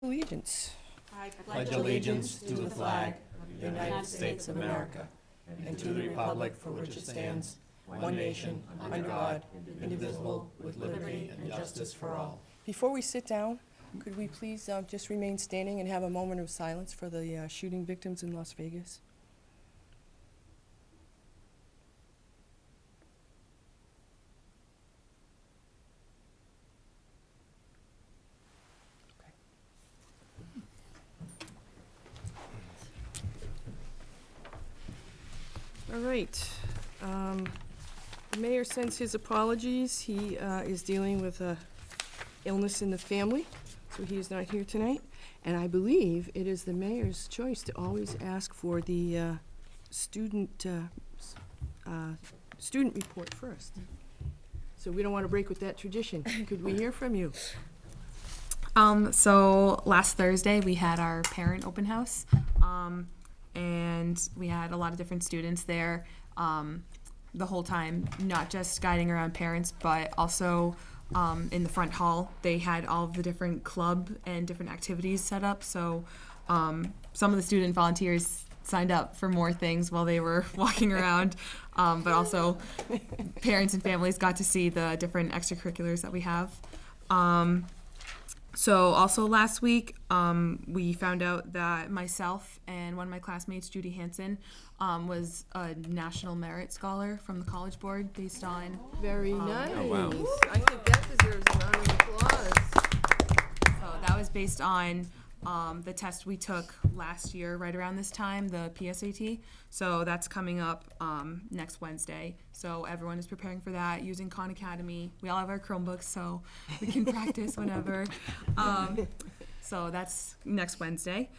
Allegiance. I pledge allegiance to the flag of the United States of America and to the republic for which it stands, one nation, under God, indivisible, with liberty and justice for all. Before we sit down, could we please just remain standing and have a moment of silence for the shooting victims in Las Vegas? All right. The mayor sends his apologies. He is dealing with a illness in the family, so he is not here tonight. And I believe it is the mayor's choice to always ask for the student report first. So we don't want to break with that tradition. Could we hear from you? So last Thursday we had our parent open house. And we had a lot of different students there the whole time, not just guiding around parents, but also in the front hall. They had all of the different club and different activities set up. So some of the student volunteers signed up for more things while they were walking around, but also parents and families got to see the different extracurriculars that we have. So also last week, we found out that myself and one of my classmates, Judy Hansen, was a National Merit Scholar from the College Board based on... Very nice. Oh, wow. I think that deserves a round of applause. So that was based on the test we took last year, right around this time, the PSAT. So that's coming up next Wednesday. So everyone is preparing for that using Khan Academy. We all have our Chromebooks, so we can practice whenever. So that's next Wednesday.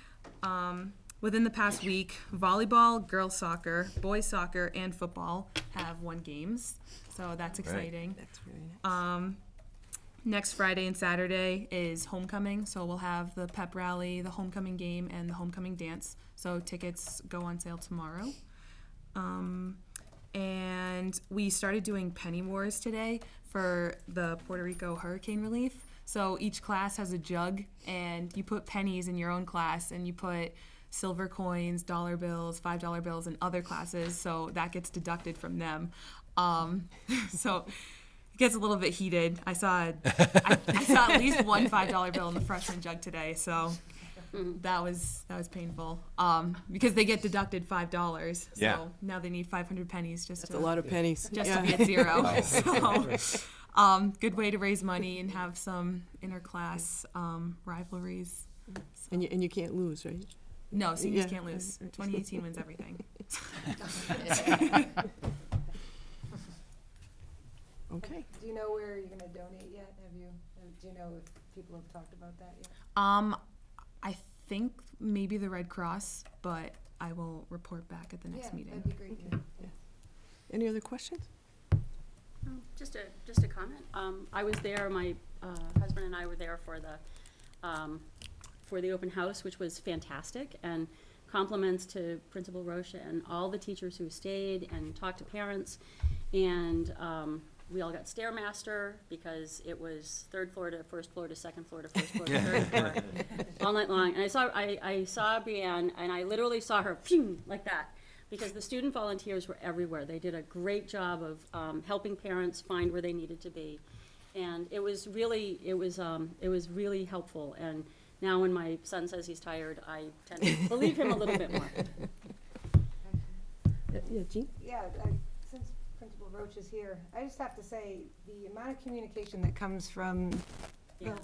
Within the past week, volleyball, girls soccer, boys soccer, and football have won games. So that's exciting. That's very nice. Next Friday and Saturday is homecoming, so we'll have the pep rally, the homecoming game, and the homecoming dance. So tickets go on sale tomorrow. And we started doing penny wars today for the Puerto Rico hurricane relief. So each class has a jug, and you put pennies in your own class, and you put silver coins, dollar bills, $5 bills in other classes, so that gets deducted from them. So gets a little bit heated. I saw at least one $5 bill in the freshman jug today, so that was painful. Because they get deducted $5, so Yeah. now they need 500 pennies just That's a lot of pennies. just Yeah. to be at zero. So, good way to raise money and have some interclass rivalries. And you can't lose, right? No, seniors Yeah. can't lose. 2018 wins everything. Okay. Do you know where you're going to donate yet? Do you know if people have talked about that yet? I think maybe the Red Cross, but I will report back at the next meeting. That'd be great. Yeah. Any other questions? Just a comment. I was there. My husband and I were there for the open house, which was fantastic, and compliments to Principal Rojas and all the teachers who stayed and talked to parents. And we all got Stairmaster because it was third floor to first floor to second floor to first floor to third floor all night long. And I saw Brianne, and I literally saw her phew, like that, because the student volunteers were everywhere. They did a great job of helping parents find where they needed to be, and it was really helpful. And now when my son says he's tired, I tend to believe him a little bit more. Yeah, Jean? Yeah, since Principal Roach is here, I just have to say the amount of communication that comes from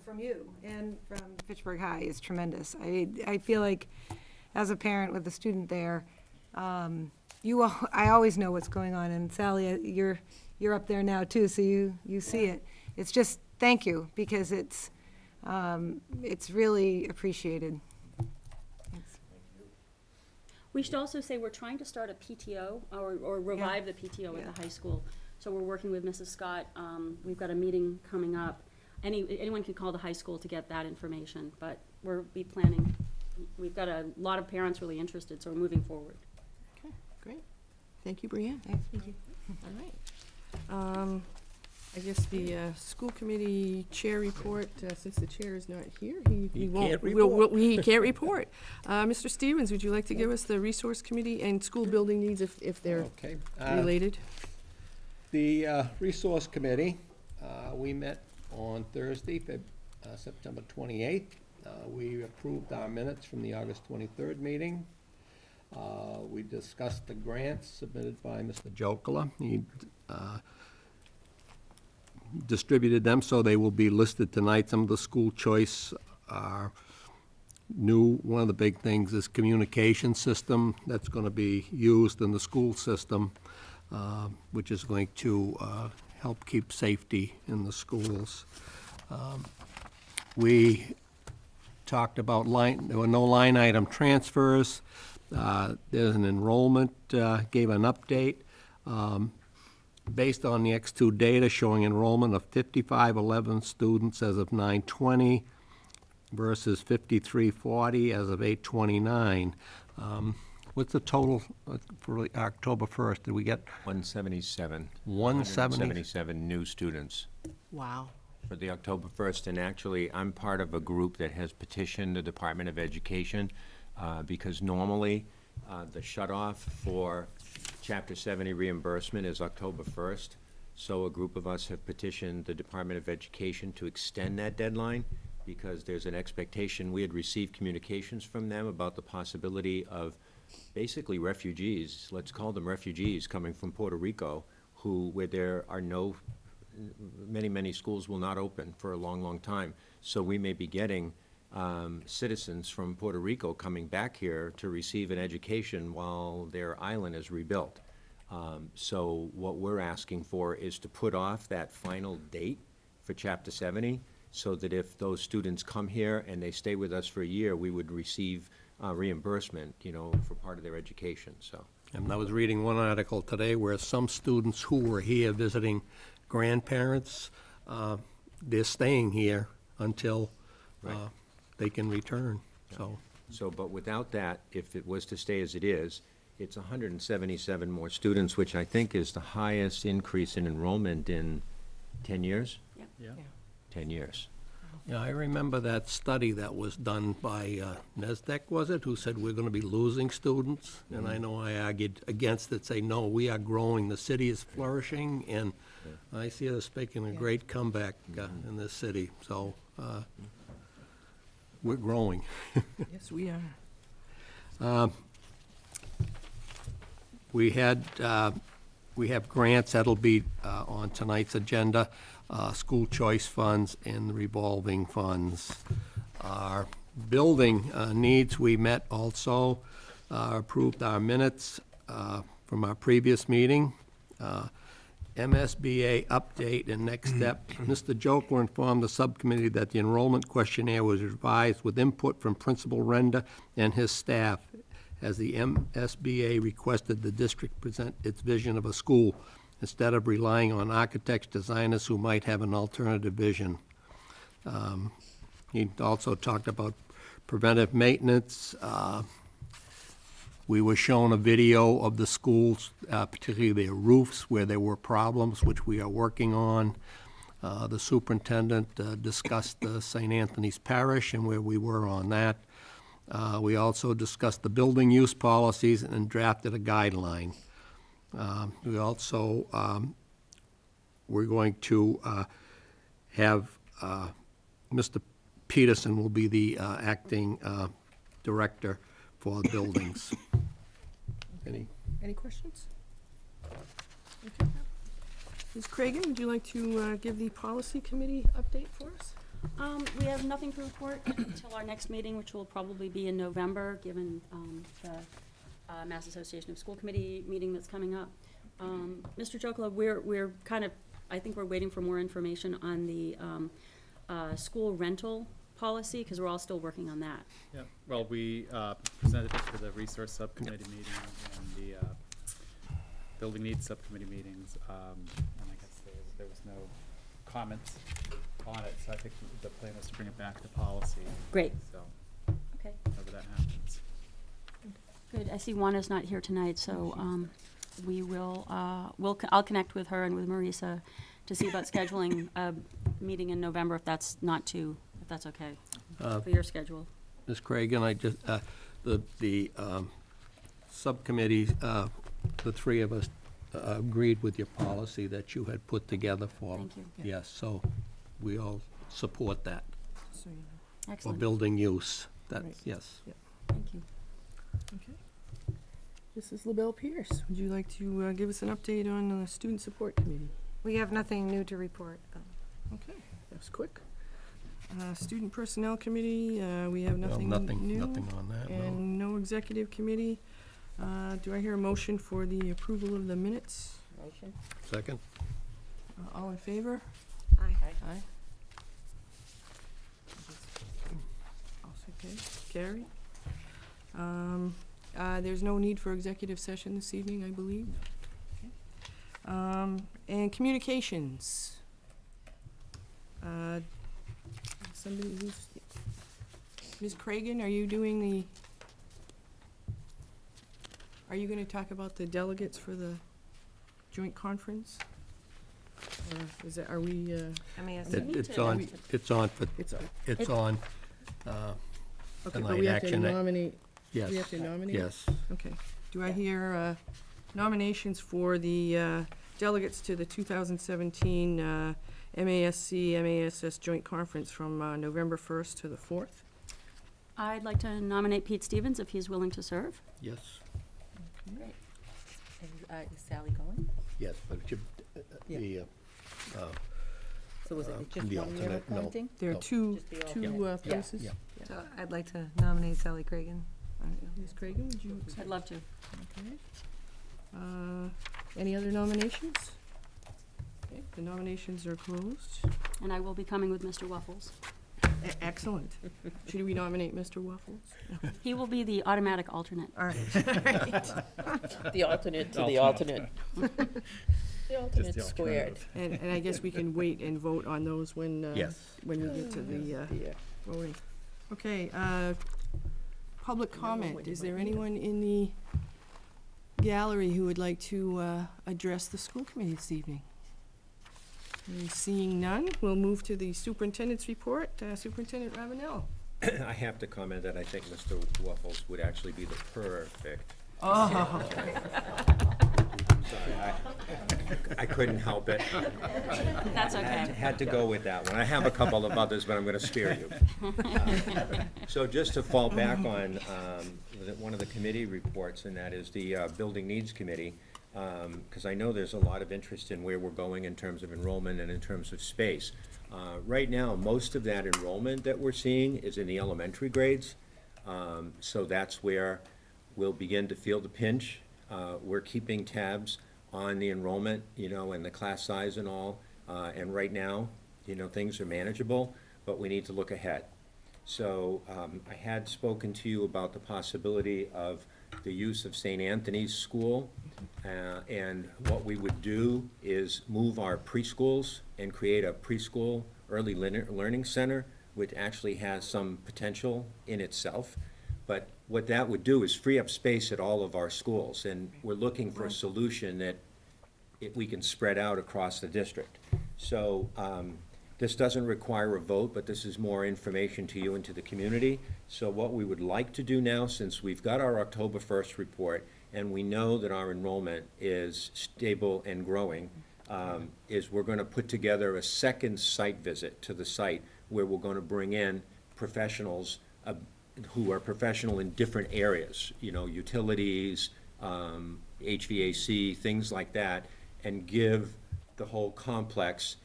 from you and from Fitchburg High is tremendous. I feel like as a parent with a student there, I always know what's going on. And Sally, you're up there now too, so you see it. It's just thank you, because it's really appreciated. Thanks. We should also say we're trying to start a PTO or revive the PTO at the high school. So we're working with Mrs. Scott. We've got a meeting coming up. Anyone can call the high school to get that information, but we'll be planning. We've got a lot of parents really interested, so we're moving forward. Okay, great. Thank you, Brianne. Thanks. Thank you. All right. I guess the school committee chair report, since the chair is not here, he won't. can't report. He can't report. Mr. Stevens, would you like to give us the resource committee and school building needs if they're Okay. related? The Resource Committee, we met on Thursday, September 28th. We approved our minutes from the August 23rd meeting. We discussed the grants submitted by Mr. Jokela. He distributed them, so they will be listed tonight. Some of the school choice are new. One of the big things is communication system that's going to be used in the school system, which is going to help keep safety in the schools. We talked about there were no line item transfers. There's an enrollment, gave an update. Based on the X2 data showing enrollment of 5511 students as of 9/20 versus 5340 as of 8/29. What's the total for October 1st? Did we get 177. 177? New students Wow. for the October 1st. And actually, I'm part of a group that has petitioned the Department of Education because normally the shut-off for Chapter 70 reimbursement is October 1st. So a group of us have petitioned the Department of Education to extend that deadline because there's an expectation. We had received communications from them about the possibility of basically refugees, let's call them refugees, coming from Puerto Rico, where there are many schools will not open for a long time. So we may be getting citizens from Puerto Rico coming back here to receive an education while their island is rebuilt. So what we're asking for is to put off that final date for Chapter 70 so that if those students come here and they stay with us for a year, we would receive reimbursement, for part of their education, so. And I was reading one article today where some students who were here visiting grandparents, they're staying here until Right. they can return, so. So, but without that, if it was to stay as it is, it's 177 more students, which I think is the highest increase in enrollment in 10 years? Yep. Yeah. 10 years. Yeah, I remember that study that was done by NESDEC, was it, who said we're going to be losing students? And I know I argued against it, say, no, we are growing, the city is flourishing, and I see us making a great comeback in this city, so we're growing. Yes, we are. We have grants that'll be on tonight's agenda, school choice funds and the revolving funds. Our building needs, we met also, approved our minutes from our previous meeting. MSBA update and next step. Mr. Joker informed the subcommittee that the enrollment questionnaire was revised with input from Principal Renda and his staff, as the MSBA requested the district present its vision of a school instead of relying on architects, designers who might have an alternative vision. He also talked about preventive maintenance. We were shown a video of the schools, particularly their roofs, where there were problems, which we are working on. The superintendent discussed St. Anthony's Parish and where we were on that. We also discussed the building use policies and drafted a guideline. We also, we're going to have Mr. Peterson will be the acting director for the buildings. Any questions? Okay. Ms. Cragen, would you like to give the policy committee update for us? We have nothing to report until our next meeting, which will probably be in November, given the Mass Association of School Committee meeting that's coming up. Mr. Jokela, we're kind of, I think we're waiting for more information on the school rental policy, because we're all still working on that. Yeah, well, we presented it to the resource subcommittee meeting and the building needs subcommittee meetings, and I guess there was no comments on it, so I think the plan was to bring it back to policy. Great. So, Okay, whenever that happens. good. I see Juana's not here tonight, so we will, I'll connect with her and with Marisa to see about scheduling a meeting in November, if that's okay, for your schedule. Ms. Cragan, I just, the subcommittee, the three of us agreed with your policy that you had put together for. Thank you. Yes, so we all support that, So, you know. for Excellent. building use. That, Right. yes. Thank you. Okay. Mrs. LaBelle Pierce, would you like to give us an update on the Student Support Committee? We have nothing new to report. Okay, that's quick. Student Personnel Committee, we have Well, nothing new. Nothing on that, no. And no Executive Committee. Do I hear a motion for the approval of the minutes? Motion? Second? All in favor? Aye. Aye. Okay, carry. There's no need for executive session this evening, I believe. Okay. And communications. Somebody who's, Ms. Cragan, are you doing are you gonna talk about the delegates for the joint conference? Or is it, are we, MASC. need It's to- on, we- it's on, for it's, okay, it's on, but tonight, we have to action, nominate, yes. we have to nominate? Yes. Okay. Do I hear nominations for the delegates to the 2017 MASC, MASS Joint Conference from November 1st to the 4th? I'd like to nominate Pete Stevens if he's willing to serve. Yes, And is Sally going? yes, but it should, Yeah. So was it just the one year alternate, no. appointing? There are No. two, Just the two alternate. places. Yeah. So I'd like to nominate Sally Cragan. All right, Ms. Cragan, would you I'd love to. Okay. Any other nominations? Okay, the nominations are closed. And I will be coming with Mr. Waffles. Excellent. Should we nominate Mr. Waffles? He will be the automatic alternate. All right. The alternate to the alternate. The alternate squared. And I guess we can wait and vote on those when, Yes. when we get to the Yeah. voting. Okay, public comment. Is there anyone in the gallery who would like to address the school committee this evening? Seeing none, we'll move to the superintendent's report. Superintendent Ravenel. I have to comment that I think Mr. Waffles would actually be the perfect. Oh. Sorry, I couldn't help it. That's okay. Had to go with that one. I have a couple of others, but I'm gonna spare you. So just to fall back on one of the committee reports, and that is the Building Needs Committee, because I know there's a lot of interest in where we're going in terms of enrollment and in terms of space. Right now, most of that enrollment that we're seeing is in the elementary grades, so that's where we'll begin to feel the pinch. We're keeping tabs on the enrollment, and the class size and all, and right now, things are manageable, but we need to look ahead. So I had spoken to you about the possibility of the use of St. Anthony's School, and what we would do is move our preschools and create a preschool early learning center, which actually has some potential in itself. But what that would do is free up space at all of our schools, and we're looking for a solution that we can spread out across the district. So this doesn't require a vote, but this is more information to you and to the community. So what we would like to do now, since we've got our October 1st report, and we know that our enrollment is stable and growing, is we're going to put together a second site visit to the site where we're going to bring in professionals who are professional in different areas, utilities, HVAC, things like that, and give the whole complex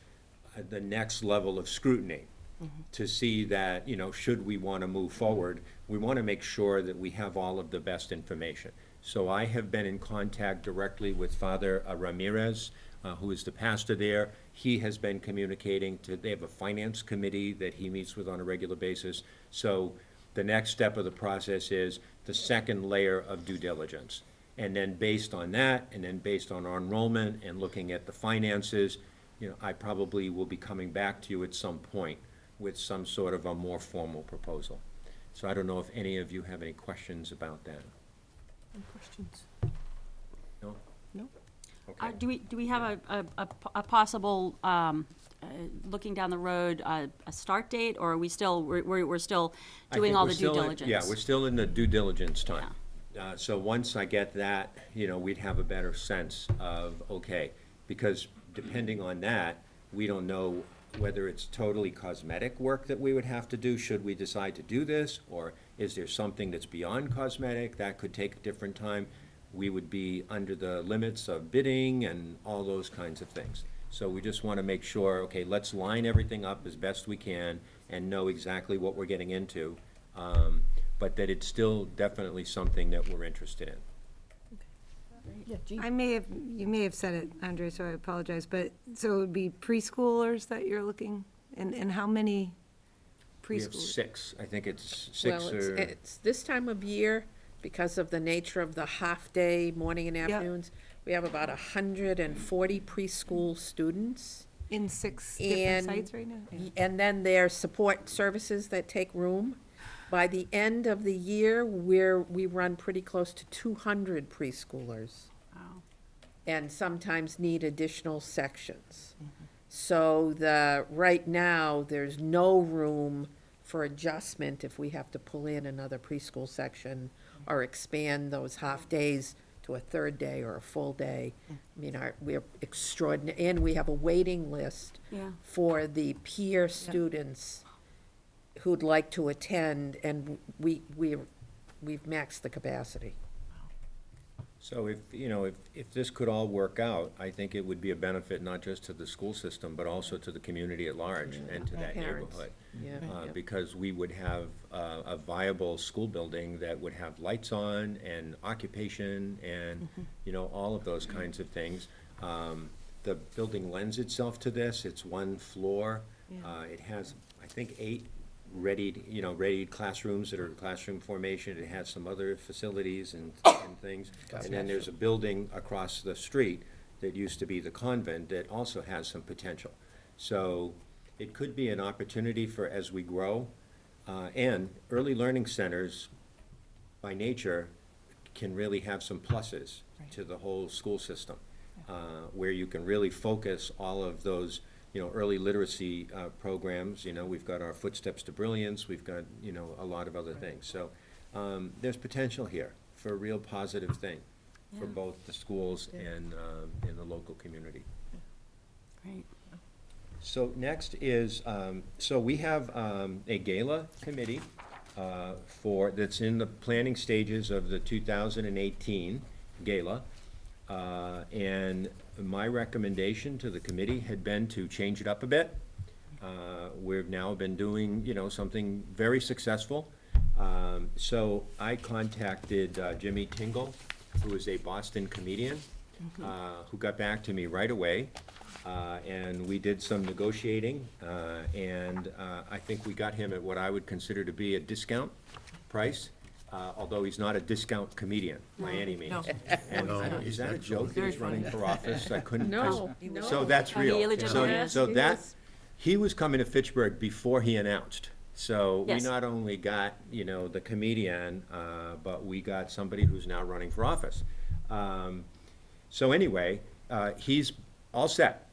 the next level of scrutiny to see that, should we want to move forward, we want to make sure that we have all of the best information. So I have been in contact directly with Father Ramirez, who is the pastor there. He has been communicating they have a finance committee that he meets with on a regular basis. So the next step of the process is the second layer of due diligence. And then based on that, and then based on our enrollment and looking at the finances, I probably will be coming back to you at some point with some sort of a more formal proposal. So I don't know if any of you have any questions about that. Any questions? No? No? Okay. Do we have a possible, looking down the road, a start date, or are we still, we're still I doing think all we're the due still in- diligence? Yeah, we're still in the due diligence time. So once I get that, we'd have a better sense of, okay, because depending on that, we don't know whether it's totally cosmetic work that we would have to do, should we decide to do this, or is there something that's beyond cosmetic, that could take a different time. We would be under the limits of bidding and all those kinds of things. So we just want to make sure, okay, let's line everything up as best we can and know exactly what we're getting into, but that it's still definitely something that we're interested in. Yeah, Jean. You may have said it, Andre, so I apologize, but, so it would be preschoolers that you're looking, and how many We have preschoolers? 6, I think it's 6 Well, or. it's this time of year, because of the nature of the half-day, morning and afternoons, we have about 140 preschool students. In 6 different And- sites right now? Yeah. And then there's support services that take room. By the end of the year, we run pretty close to 200 preschoolers, Wow. and sometimes need additional sections. So right now, there's no room for adjustment if we have to pull in another preschool section or expand those half-days to a third day or a full day. I mean, we're extraordinary, and we have a waiting list Yeah. for the peer students who'd like to attend, and we've maxed the capacity. So if this could all work out, I think it would be a benefit not just to the school system, but also to the community at large and to that Parents. neighborhood. Yeah. Because we would have a viable school building that would have lights on and occupation and, all of those kinds of things. The building lends itself to this. It's one floor. It has, I think, 8 readied classrooms that are classroom formation. It has some other facilities and things. And then there's a building across the street that used to be the convent that also has some potential. So it could be an opportunity for, as we grow, and early learning centers, by nature, can really have some pluses to the whole school system, where you can really focus all of those early literacy programs. We've got our Footsteps to Brilliance, we've got, a lot of other things. So there's potential here for a real positive thing for both the schools and the local community. Great. So next is, so we have a Gala committee that's in the planning stages of the 2018 Gala. And my recommendation to the committee had been to change it up a bit. We've now been doing, something very successful. So I contacted Jimmy Tingle, who is a Boston comedian, who got back to me right away. And we did some negotiating, and I think we got him at what I would consider to be a discount price. Although he's not a discount comedian by any means. No. And is that a joke that he's running for office? I couldn't. No, So that's Are he real. illegitimate? So that, he was coming to Fitchburg before he announced. So we Yes. not only got, the comedian, but we got somebody who's now running for office. So anyway, he's all set.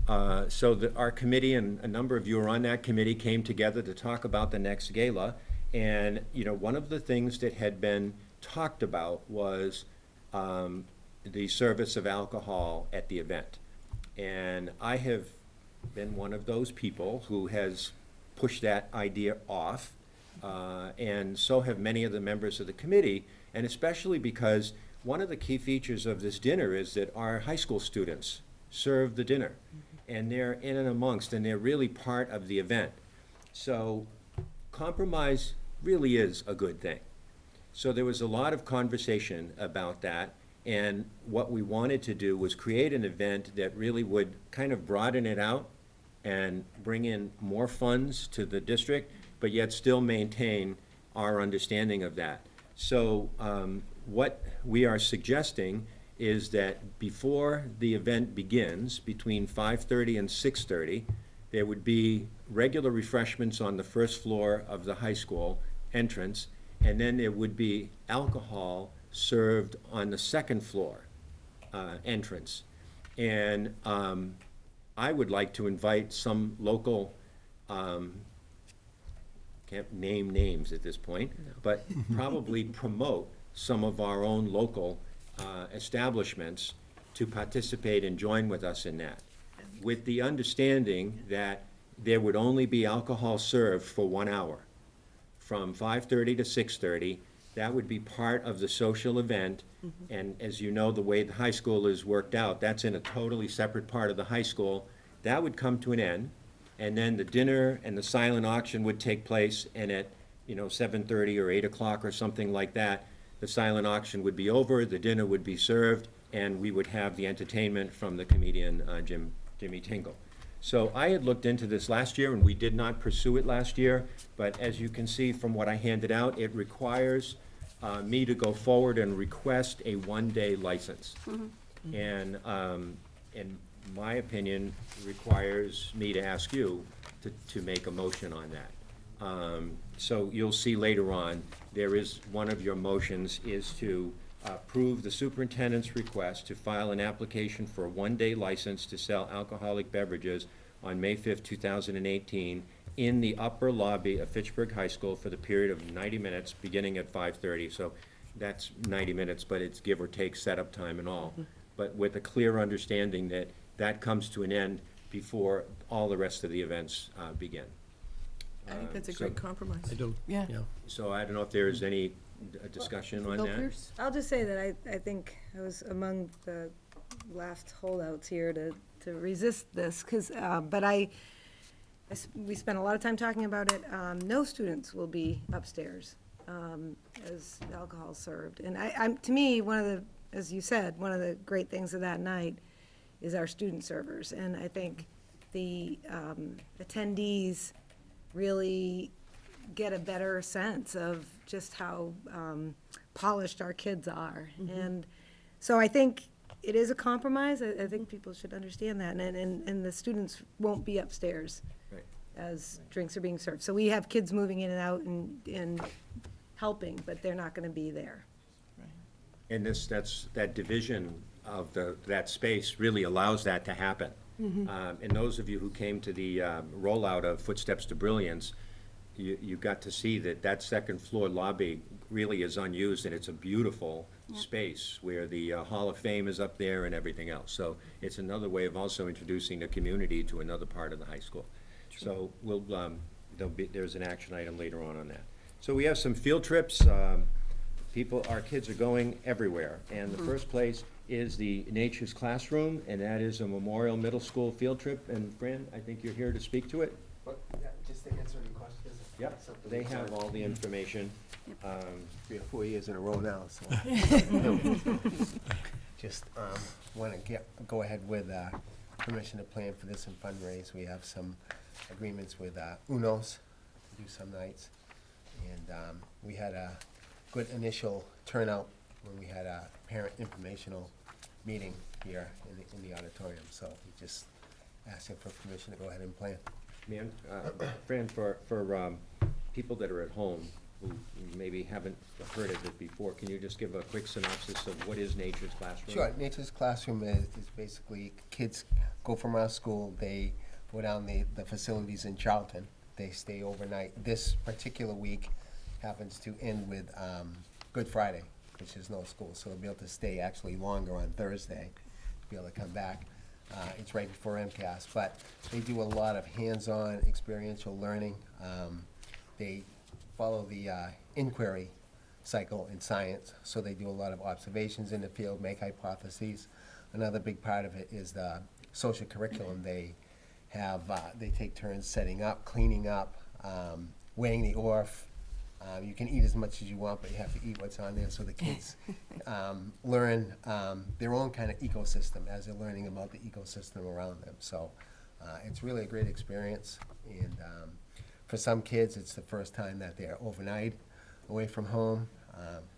So our committee, and a number of you are on that committee, came together to talk about the next gala. And, one of the things that had been talked about was the service of alcohol at the event. And I have been one of those people who has pushed that idea off, and so have many of the members of the committee, and especially because one of the key features of this dinner is that our high school students serve the dinner, and they're in and amongst, and they're really part of the event. So compromise really is a good thing. So there was a lot of conversation about that, and what we wanted to do was create an event that really would kind of broaden it out and bring in more funds to the district, but yet still maintain our understanding of that. So what we are suggesting is that before the event begins, between 5:30 and 6:30, there would be regular refreshments on the first floor of the high school entrance, and then there would be alcohol served on the second floor entrance. And I would like to invite some local, can't name names at this point, but probably promote some of our own local establishments to participate and join with us in that, with the understanding that there would only be alcohol served for 1 hour, from 5:30 to 6:30. That would be part of the social event, and as you know, the way the high school is worked out, that's in a totally separate part of the high school. That would come to an end, and then the dinner and the silent auction would take place, and at, 7:30 or 8 o'clock or something like that, the silent auction would be over, the dinner would be served, and we would have the entertainment from the comedian Jimmy Tingle. So I had looked into this last year, and we did not pursue it last year, but as you can see from what I handed out, it requires me to go forward and request a one-day license. And in my opinion, requires me to ask you to make a motion on that. So you'll see later on, there is, one of your motions is to approve the superintendent's request to file an application for a one-day license to sell alcoholic beverages on May 5th, 2018, in the upper lobby of Fitchburg High School for the period of 90 minutes, beginning at 5:30. So that's 90 minutes, but it's give or take setup time and all. But with a clear understanding that that comes to an end before all the rest of the events begin. I think that's a so- great compromise. I do. Yeah. So I don't know if there is any discussion on Bill that. Pierce? I'll just say that I think I was among the last holdouts here to resist this, because, but we spent a lot of time talking about it. No students will be upstairs as alcohol served. And to me, as you said, one of the great things of that night is our student servers. And I think the attendees really get a better sense of just how polished our kids are. And so I think it is a compromise. I think people should understand that. And the students won't be upstairs Right. as drinks are being served. So we have kids moving in and out and helping, but they're not going to be there. And that division of that space really allows that to happen. And those of you who came to the rollout of Footsteps to Brilliance, you got to see that second floor lobby really is unused, and it's a beautiful space where the Hall of Fame is up there and everything else. So it's another way of also introducing the community to another part of the high school. So there's an action item later on that. So we have some field trips. Our kids are going everywhere. And the first place is the Nature's Classroom, and that is a Memorial Middle School field trip. And Fran, I think you're here to speak to it? Just to answer any questions. Yep, they have all the information. 3 or 4 years in a row now, so. Just want to go ahead with permission to plan for this and fundraise. We have some agreements with UNOS to do some nights. And we had a good initial turnout when we had a parent informational meeting here in the auditorium. So we just asking for permission to go ahead and plan. Man, Fran, for people that are at home who maybe haven't heard of it before, can you just give a quick synopsis of what is Nature's Classroom? Sure. Nature's Classroom is basically kids go from our school, they go down the facilities in Charlton, they stay overnight. This particular week happens to end with Good Friday, which is no school, so they'll be able to stay actually longer on Thursday, to be able to come back. It's right before MCAS, but they do a lot of hands-on experiential learning. They follow the inquiry cycle in science, so they do a lot of observations in the field, make hypotheses. Another big part of it is the social curriculum. They take turns setting up, cleaning up, weighing the ORF. You can eat as much as you want, but you have to eat what's on there, so the kids learn their own kind of ecosystem as they're learning about the ecosystem around them. So it's really a great experience, and for some kids, it's the first time that they're overnight away from home.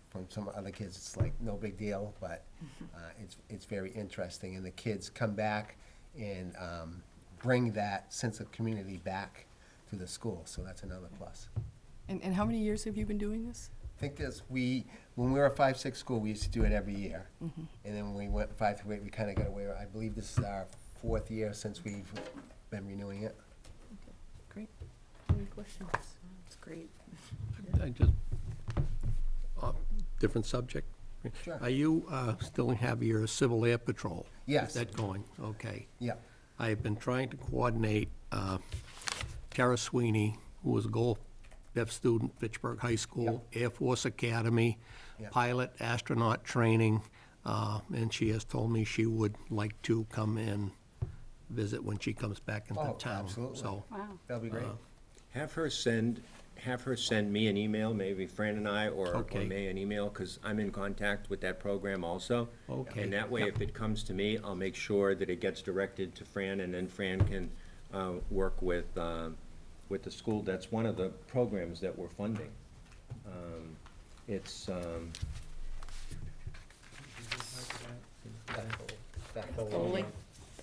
From some other kids, it's like no big deal, but it's very interesting, and the kids come back and bring that sense of community back to the school, so that's another plus. And how many years have you been doing this? think when we were a 5-6 school, we used to do it every year. And then when we went 5 through 8, we kind of got away. I believe this is our 4th year since we've been renewing it. Great. Any questions? It's great. I just, different subject. Sure. Are you still have your Civil Air Patrol? Yes. Is that going? Okay. Yeah. I've been trying to coordinate Tara Sweeney, who was a Gold Deaf student, Fitchburg High School, Air Force Academy, Yep. pilot astronaut training, and she has told me she would like to come and visit when she comes back into Oh, town. absolutely. So, Wow. That'll be great. Have her send me an email, maybe Fran and I, or Okay. May an email, because I'm in contact with that program also. Okay. And that way, Yep. if it comes to me, I'll make sure that it gets directed to Fran, and then Fran can work with the school. That's one of the programs that we're funding. It's, Foley.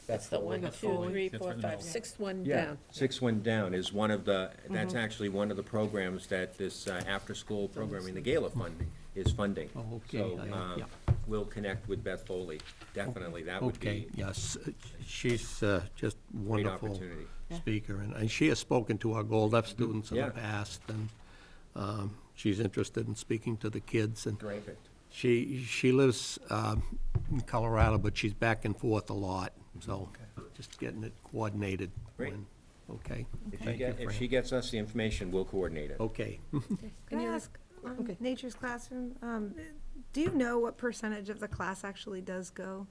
That's the 1, 2, Foley. 3, That's 4, right in the 5, middle. 6th one yeah, down. 6-1 Down is one of the, that's actually one of the programs that this after-school programming, the Gala funding, is funding. Oh, okay. So, Yeah. we'll connect with Beth Foley, definitely, that would okay, be yes, she's just a great wonderful opportunity. speaker, and she has spoken to our Gold F students in Yeah. the past, and she's interested in speaking to the kids, and Great. she lives in Colorado, but she's back and forth a lot, so just getting it coordinated. Great. Okay. If she gets us the information, we'll coordinate it. Okay. Can I ask, Okay. Nature's Classroom, do you know what percentage of the class actually does go?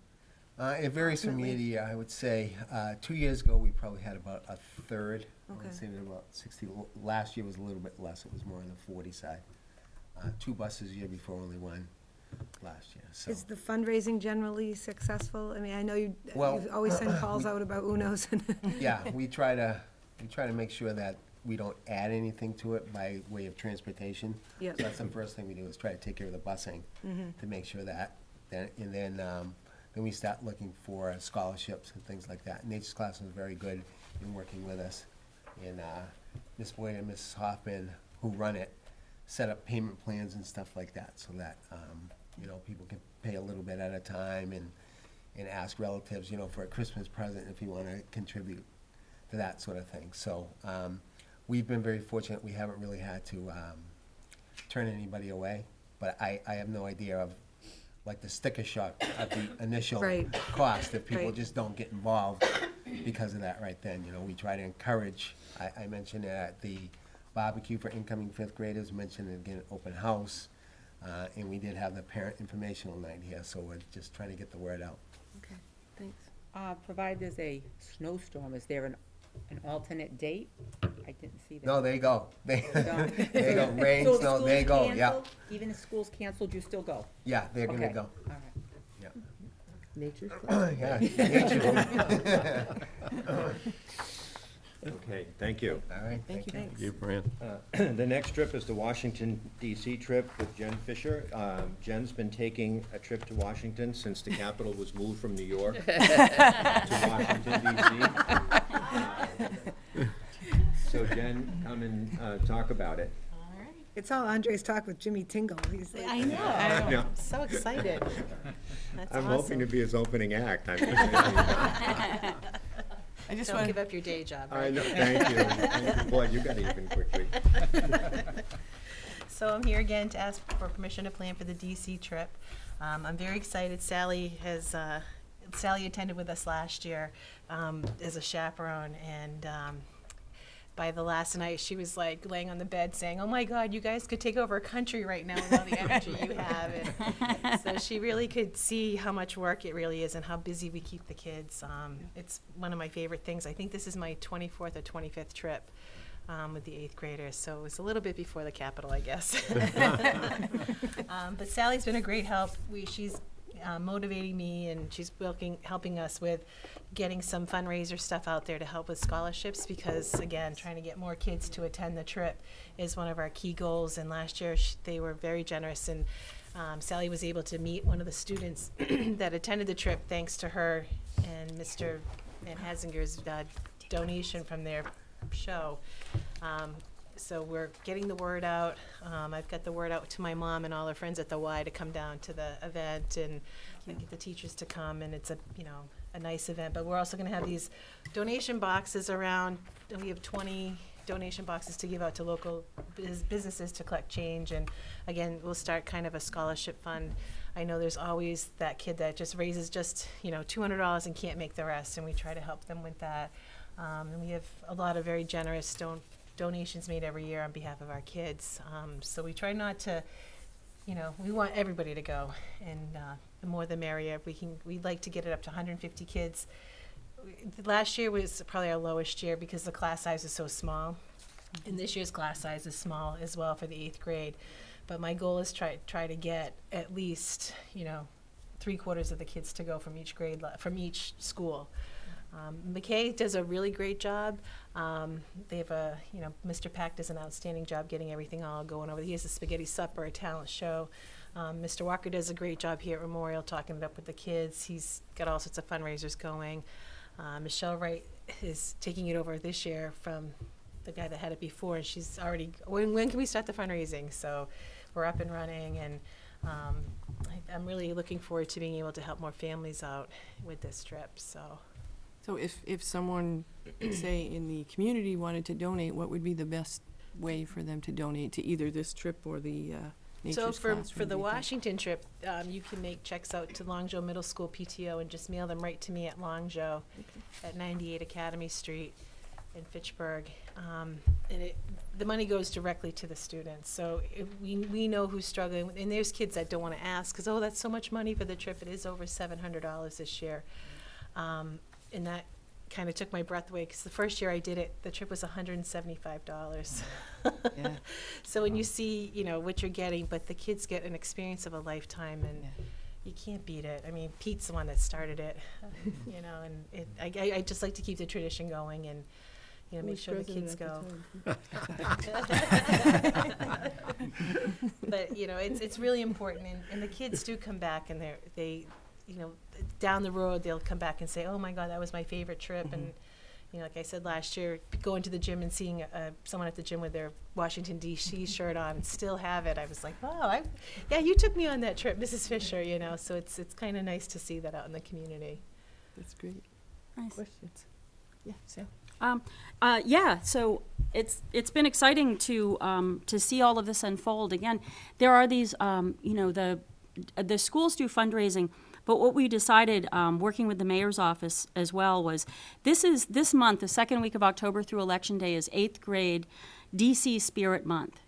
It varies from year to Ultimately. year. I would say 2 years ago, we probably had about a third. I Okay. would say that about 60. Last year was a little bit less. It was more on the 40 side. 2 buses the year before, only 1 last year. So Is the fundraising generally successful? I mean, I know you Well, always send calls out about UNOs. yeah, we try to make sure that we don't add anything to it by way of transportation. Yep. So that's the first thing we do, is try to take care of the busing to make sure that, and then we start looking for scholarships and things like that. Nature's Classroom is very good in working with us. And Ms. Boyd and Mrs. Hoffman, who run it, set up payment plans and stuff like that, so that, people can pay a little bit at a time and ask relatives, for a Christmas present if you want to contribute to that sort of thing. So we've been very fortunate. We haven't really had to turn anybody away, but I have no idea of, like, the sticker shock of the initial Right. cost if people Right. just don't get involved because of that right then. We try to encourage. I mentioned it at the barbecue for incoming 5th graders, mentioned it again at open house, and we did have the parent informational night here, so we're just trying to get the word out. Okay, thanks. Provided there's a snowstorm, is there an alternate date? I didn't see that. No, they go. They Don't. they go. Rain, So if snow, school's they go. Yeah, canceled, even if school's canceled, you still go? yeah, they're gonna Okay. go. All right. Yeah, Nature's yeah. nature. Okay, thank you. All right. Thank you. Thanks. You, Fran. The next trip is the Washington DC trip with Jen Fisher. Jen's been taking a trip to Washington since the capital was moved from New York to Washington DC. So Jen, come and talk about it. It's all Andre's talk with Jimmy Tingle. He's like, I know. I know. I'm so excited. That's I'm awesome. hoping to be his opening act. I just Don't want give up your day job, I right? know, thank you. Boy, you got it even quickly. So I'm here again to ask for permission to plan for the DC trip. I'm very excited. Sally attended with us last year as a chaperone, and by the last night, she was like laying on the bed saying, "Oh my God, you guys could take over a country right now with all the energy you have." And so she really could see how much work it really is and how busy we keep the kids. It's one of my favorite things. I think this is my 24th or 25th trip with the 8th graders, so it was a little bit before the Capitol, I guess. But Sally's been a great help. She's motivating me, and she's helping us with getting some fundraiser stuff out there to help with scholarships, because again, trying to get more kids to attend the trip is one of our key goals. And last year they were very generous, and Sally was able to meet one of the students that attended the trip thanks to her and Mr. Van Hazinger's donation from their show. So we're getting the word out. I've got the word out to my mom and all her friends at the Y to come down to the event and get the teachers to come, and it's a, you know, a nice event. But we're also gonna have these donation boxes around, and we have 20 donation boxes to give out to local businesses to collect change. And again, we'll start kind of a scholarship fund. I know there's always that kid that just raises just, you know, $200 and can't make the rest, and we try to help them with that. And we have a lot of very generous donations made every year on behalf of our kids. So we try not to, you know, we want everybody to go, and the more the merrier. We'd like to get it up to 150 kids. Last year was probably our lowest year because the class size is so small, and this year's class size is small as well for the 8th grade. But my goal is try to get at least, you know, 3/4 of the kids to go from each grade, from each school. McKay does a really great job. They have you know, Mr. Pack does an outstanding job getting everything all going over. He has a spaghetti supper, a talent show. Mr. Walker does a great job here at Memorial talking it up with the kids. He's got all sorts of fundraisers going. Michelle Wright is taking it over this year from the guy that had it before, and she's already, when can we start the fundraising? So we're up and running, and I'm really looking forward to being able to help more families out with this trip, so. So if someone, say, in the community wanted to donate, what would be the best way for them to donate to either this trip or the Nature's So for Classroom, the do you think? Washington trip, you can make checks out to Longjo Middle School PTO and just mail them right to me at Longjo at 98 Academy Street in Fitchburg. And the money goes directly to the students. So if we know who's struggling, and there's kids that don't want to ask because, oh, that's so much money for the trip. It is over $700 this year. And that kind of took my breath away because the first year I did it, the trip was $175. Yeah. So when you see, you know, what you're getting, but the kids get an experience of a lifetime, and you can't beat it. I mean, Pete's the one that started it, you know, and I just like to keep the tradition going and, you know, make sure the kids go. But, you know, it's really important, and the kids do come back, and they you know, down the road, they'll come back and say, oh my God, that was my favorite trip. And, you know, like I said last year, going to the gym and seeing someone at the gym with their Washington, D.C. shirt on and still have it, I was like, wow, yeah, you took me on that trip, Mrs. Fisher, you know, so it's kind of nice to see that out in the community. That's great. Nice. Questions? Yeah, so. Yeah, so it's been exciting to see all of this unfold. Again, there are these, you know, the schools do fundraising. But what we decided, working with the mayor's office as well, was this month, the second week of October through Election Day, is 8th grade DC Spirit Month.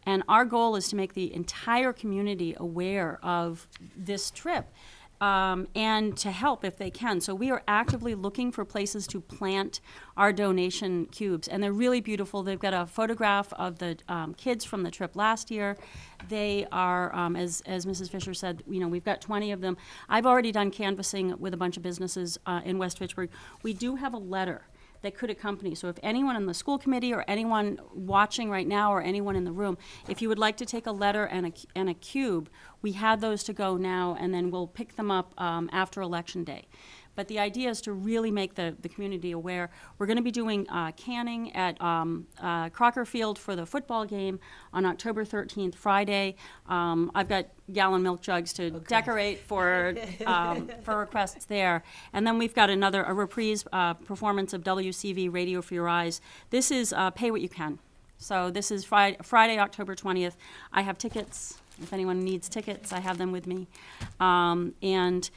And our goal is to make the entire community aware of this trip and to help if they can. So we are actively looking for places to plant our donation cubes. And they're really beautiful. They've got a photograph of the kids from the trip last year. They are, as Mrs. Fisher said, you know, we've got 20 of them. I've already done canvassing with a bunch of businesses in West Fitchburg. We do have a letter that could accompany. So if anyone in the school committee or anyone watching right now or anyone in the room, if you would like to take a letter and a cube, we have those to go now, and then we'll pick them up after Election Day. But the idea is to really make the community aware. We're going to be doing canning at Crocker Field for the football game on October 13th, Friday. I've got gallon milk jugs to decorate for requests there. And then we've got a reprise performance of WCV Radio for Your Eyes. This is Pay What You Can. So this is Friday, October 20th. I have tickets. If anyone needs tickets, I have them with me. And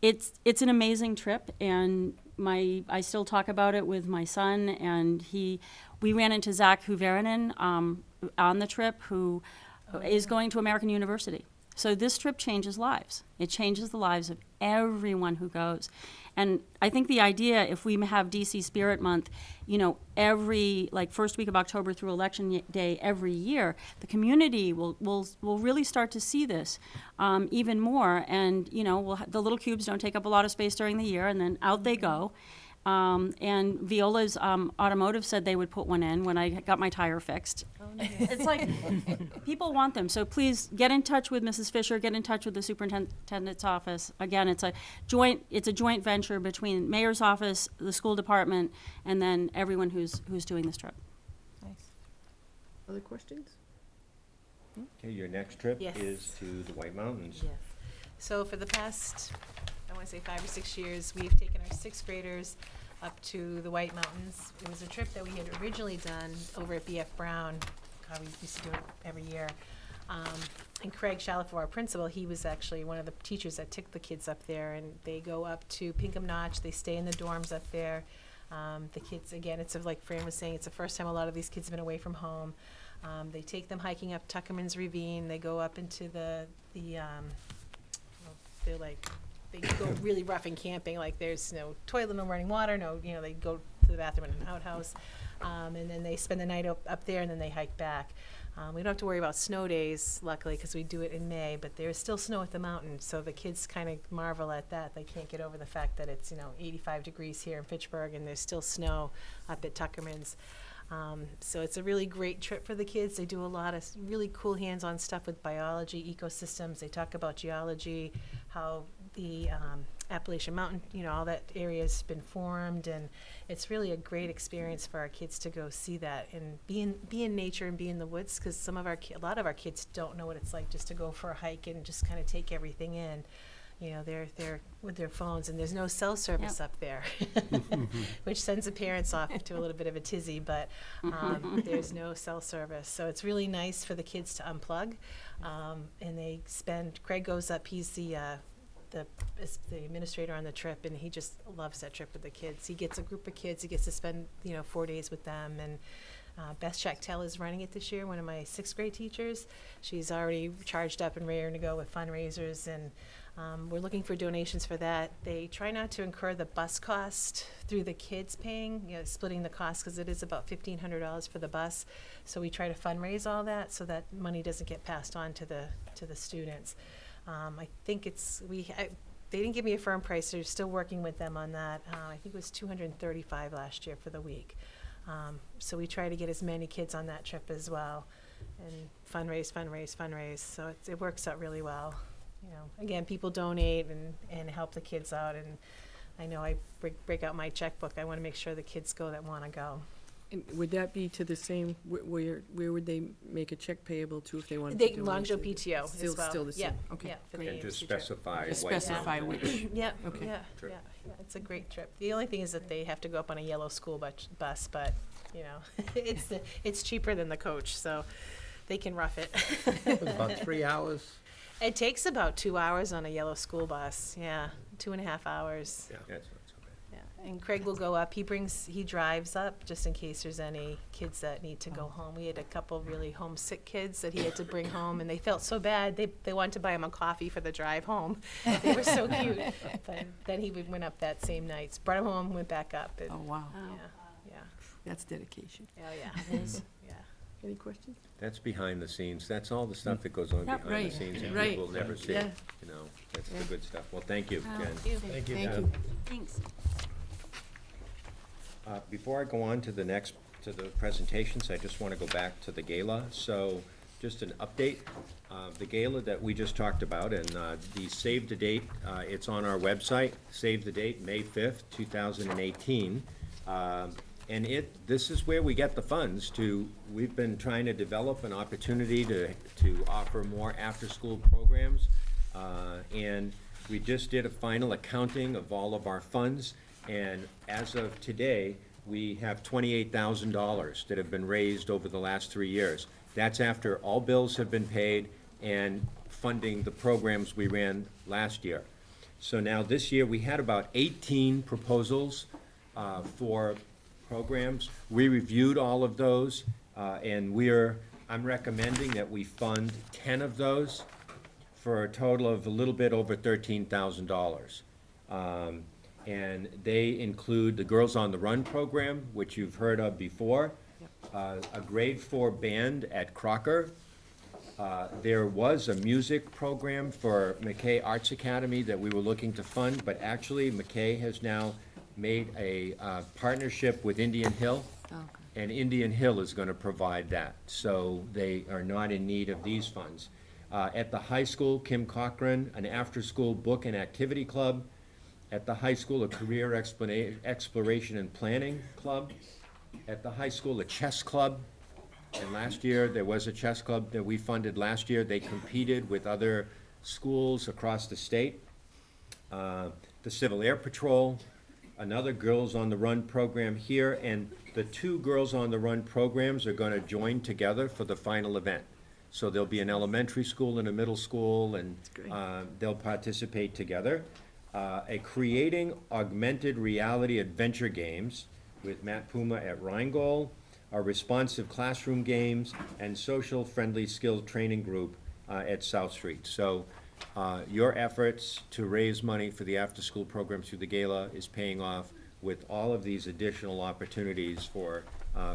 it's an amazing trip, and I still talk about it with my son, and we ran into Zach Huverinen on the trip, who is going to American University. So this trip changes lives. It changes the lives of everyone who goes. And I think the idea, if we have DC Spirit Month, you know, every, like, first week of October through Election Day every year, the community will really start to see this even more. And, you know, the little cubes don't take up a lot of space during the year, and then out they go. And Viola's Automotive said they would put one in when I got my tire fixed. Oh, nice. It's like, people want them. So please get in touch with Mrs. Fisher, get in touch with the superintendent's office. Again, it's a joint venture between mayor's office, the school department, and then everyone who's doing this trip. Nice. Other questions? Okay, your next trip Yes. is to the White Mountains. Yes. So for the past, I want to say 5 or 6 years, we've taken our sixth graders up to the White Mountains. It was a trip that we had originally done over at BF Brown. God, we used to do it every year. And Craig Shalafor, our principal, he was actually one of the teachers that took the kids up there, and they go up to Pinkham Notch. They stay in the dorms up there. The kids, again, it's like Fran was saying, it's the first time a lot of these kids have been away from home. They take them hiking up Tuckerman's Ravine. They go up into they're like, they go really rough in camping, like there's no toilet, no running water, they go to the bathroom in an outhouse. And then they spend the night up there, and then they hike back. We don't have to worry about snow days, luckily, because we do it in May, but there's still snow at the mountain, so the kids kind of marvel at that. They can't get over the fact that it's, 85 degrees here in Fitchburg, and there's still snow up at Tuckerman's. So it's a really great trip for the kids. They do a lot of really cool hands-on stuff with biology, ecosystems. They talk about geology, how the Appalachian Mountain, all that area has been formed, and it's really a great experience for our kids to go see that and be in nature and be in the woods, because a lot of our kids don't know what it's like just to go for a hike and just kind of take everything in. They're with their phones, and there's no cell service up there, which sends the parents off to a little bit of a tizzy, but there's no cell service. So it's really nice for the kids to unplug, and Craig goes up, he's the administrator on the trip, and he just loves that trip with the kids. He gets a group of kids, he gets to spend 4 days with them, and Beth Schachtel is running it this year, one of my 6th grade teachers. She's already charged up and ready to go with fundraisers, and we're looking for donations for that. They try not to incur the bus cost through the kids paying, splitting the cost, because it is about $1,500 for the bus. So we try to fundraise all that so that money doesn't get passed on to the students. I think they didn't give me a firm price. They're still working with them on that. I think it was $235 last year for the week. So we try to get as many kids on that trip as well, and fundraise. So it works out really well. Again, people donate and help the kids out, and I know I break out my checkbook. I want to make sure the kids go that want to go. And would that be to the same, where would they make a check payable to if they wanted to donate? Longview PTO as well. Still the same, Yeah, okay. yeah, for the And just AMC trip. specify Just White specify Mountain. which. Yeah, Okay. yeah, it's a great trip. The only thing is that they have to go up on a yellow school bus, but, it's cheaper than the coach, so they can rough it. About 3 hours. It takes about 2 hours on a yellow school bus, 2.5 hours. Yeah, that's not so bad. Yeah, and Craig will go up, he drives up just in case there's any kids that need to go home. We had a couple really homesick kids that he had to bring home, and they felt so bad, they wanted to buy him a coffee for the drive home. They were so cute, but then he went up that same night, brought him home, went back up, and, Oh, wow. yeah, That's dedication. yeah, yeah. Any questions? That's behind the scenes. That's all the stuff that goes on behind the right, scenes and right. people never see. Yeah. That's Yeah. the good stuff. Well, thank you, Jen. Thank you. Thank you. Thanks. Before I go on to the presentations, I just want to go back to the gala. So just an update. The gala that we just talked about, and the save the date, it's on our website. Save the date, May 5th, 2018. And this is where we get the funds we've been trying to develop an opportunity to offer more after-school programs. And we just did a final accounting of all of our funds. And as of today, we have $28,000 that have been raised over the last 3 years. That's after all bills have been paid and funding the programs we ran last year. So now this year, we had about 18 proposals for programs. We reviewed all of those, and I'm recommending that we fund 10 of those for a total of a little bit over $13,000. And they include the Girls on the Run program, which you've heard of before, a grade 4 band at Crocker. There was a music program for McKay Arts Academy that we were looking to fund, but actually McKay has now made a partnership with Indian Hill, and Indian Hill is going to provide that, so they are not in need of these funds. At the high school, Kim Cochran, an after-school book and activity club. At the high school, a career exploration and planning club. At the high school, a chess club. And last year, there was a chess club that we funded last year. They competed with other schools across the state. The Civil Air Patrol, another Girls on the Run program here, and the two Girls on the Run programs are gonna join together for the final event. So there'll be an elementary school and a middle school, and they'll participate together. A Creating Augmented Reality Adventure Games with Matt Puma at Rheingold, a Responsive Classroom Games, and Social Friendly Skills Training Group at South Street. So your efforts to raise money for the after-school programs through the Gala is paying off with all of these additional opportunities for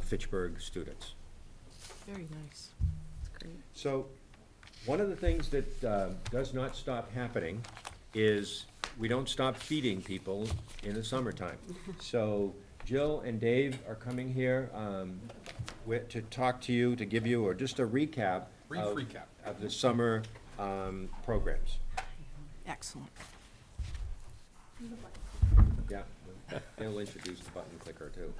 Fitchburg students. Very nice. So, one of the things that does not stop happening is we don't stop feeding people in the summertime. So, Jill and Dave are coming here to talk to you, to give you, or just a recap. Brief recap. Of the summer programs. Excellent. Yeah, they'll introduce the button clicker too.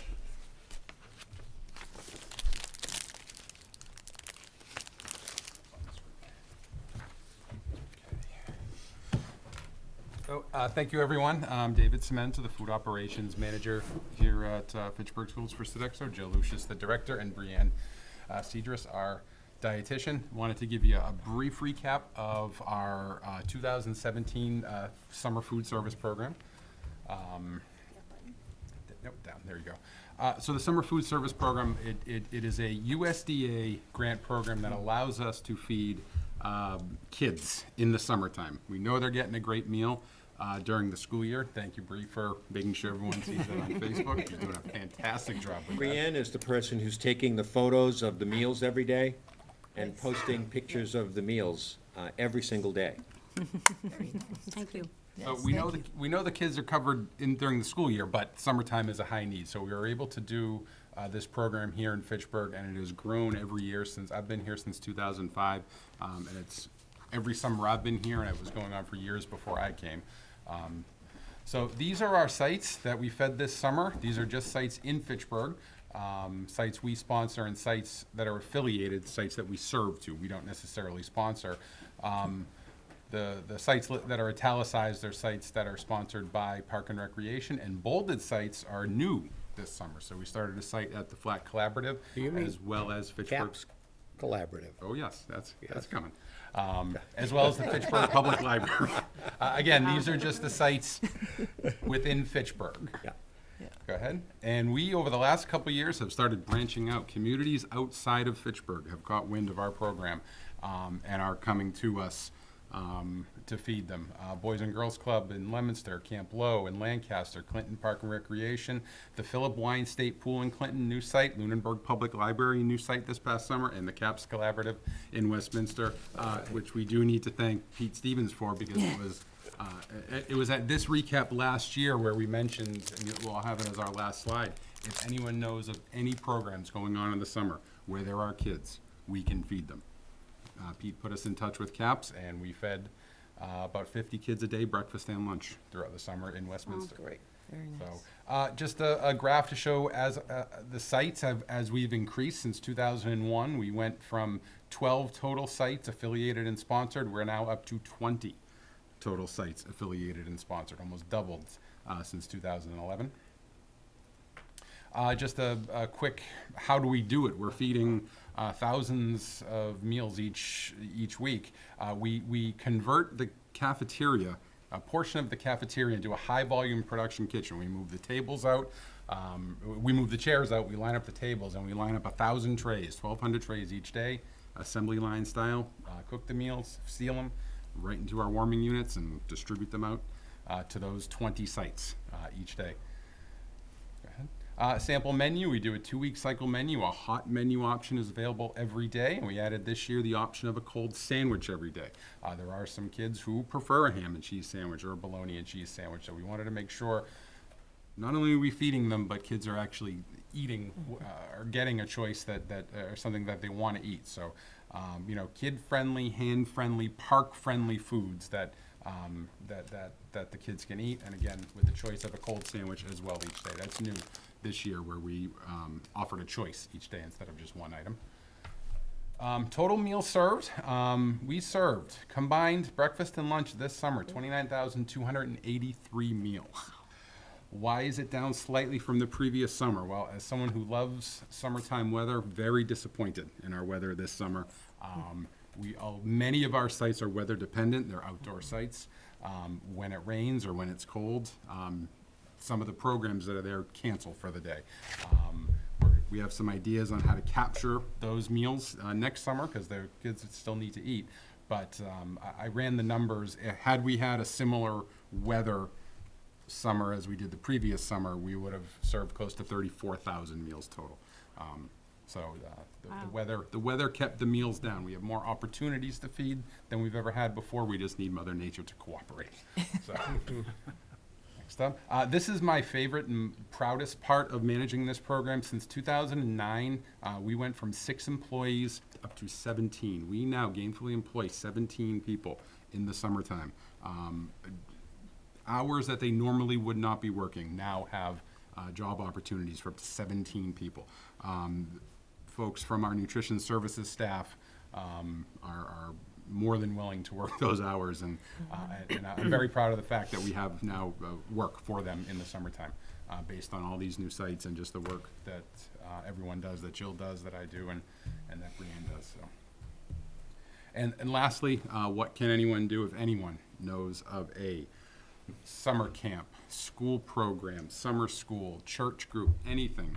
So, thank you, everyone. I'm David Cemento, the Food Operations Manager here at Fitchburg Schools for Sodexo. Jill Lucius, the Director, and Brianne Cedrus, our dietitian. Wanted to give you a brief recap of our 2017 Summer Food Service Program. Nope, down, there you go. So the Summer Food Service Program, it is a USDA grant program that allows us to feed kids in the summertime. We know they're getting a great meal during the school year. Thank you, Bree, for making sure everyone sees that on Facebook. You're doing a fantastic job with that. Brianne is the person who's taking the photos of the meals every day and posting pictures of the meals every single day. Thank you. So we know the kids are covered during the school year, but summertime is a high need. So we were able to do this program here in Fitchburg, and it has grown every year since I've been here since 2005, and it's every summer I've been here, and it was going on for years before I came. So these are our sites that we fed this summer. These are just sites in Fitchburg, sites we sponsor, and sites that are affiliated, sites that we serve to. We don't necessarily sponsor. The sites that are italicized are sites that are sponsored by Park and Recreation, and bolded sites are new this summer. So we started a site at the Flat Collaborative, as well as Fitchburg's Collaborative. Oh yes, that's coming. As well as the Fitchburg Public Library. Again, these are just the sites within Fitchburg. Yeah. Go ahead. And we, over the last couple of years, have started branching out. Communities outside of Fitchburg have caught wind of our program and are coming to us to feed them. Boys and Girls Club in Leominster, Camp Low in Lancaster, Clinton Park and Recreation, the Philip Wine State Pool in Clinton, new site, Lunenburg Public Library, new site this past summer, and the CAPS Collaborative in Westminster, which we do need to thank Pete Stevens for, because it was at this recap last year where we mentioned, and we'll have it as our last slide, if anyone knows of any programs going on in the summer where there are kids, we can feed them. Pete put us in touch with CAPS, and we fed about 50 kids a day, breakfast and lunch, throughout the summer in Westminster. Oh, great. Very nice. So, just a graph to show as the sites have, as we've increased since 2001, we went from 12 total sites affiliated and sponsored. We're now up to 20 total sites affiliated and sponsored, almost doubled since 2011. Just a quick, how do we do it? We're feeding thousands of meals each week. We convert the cafeteria, a portion of the cafeteria, into a high volume production kitchen. We move the tables out, we move the chairs out, we line up the tables, and we line up 1,000 trays, 1,200 trays each day, assembly line style, cook the meals, seal them right into our warming units, and distribute them out to those 20 sites each day. Go ahead. Sample menu, we do a 2-week cycle menu. A hot menu option is available every day, and we added this year the option of a cold sandwich every day. There are some kids who prefer a ham and cheese sandwich or a bologna and cheese sandwich, so we wanted to make sure not only are we feeding them, but kids are actually eating or getting a choice or something that they want to eat. So, kid-friendly, hand-friendly, park-friendly foods that the kids can eat, and again, with the choice of a cold sandwich as well each day. That's new this year, where we offered a choice each day instead of just one item. Total meals served, we served combined breakfast and lunch this summer, 29,283 meals. Why is it down slightly from the previous summer? Well, as someone who loves summertime weather, very disappointed in our weather this summer. Many of our sites are weather dependent, they're outdoor sites. When it rains or when it's cold, some of the programs that are there cancel for the day. We have some ideas on how to capture those meals next summer because their kids still need to eat. But I ran the numbers. Had we had a similar weather summer as we did the previous summer, we would have served close to 34,000 meals total. The weather kept the meals down. We have more opportunities to feed than we've ever had before. We just need Mother Nature to cooperate. So. Next up. This is my favorite and proudest part of managing this program. Since 2009, we went from 6 employees up to 17. We now gainfully employ 17 people in the summertime. Hours that they normally would not be working now have job opportunities for up to 17 people. Folks from our nutrition services staff are more than willing to work those hours, and I'm very proud of the fact that we have now work for them in the summertime based on all these new sites and just the work that everyone does, that Jill does, that I do, and that Brianne does. So. And lastly, what can anyone do if anyone knows of a summer camp, school program, summer school, church group, anything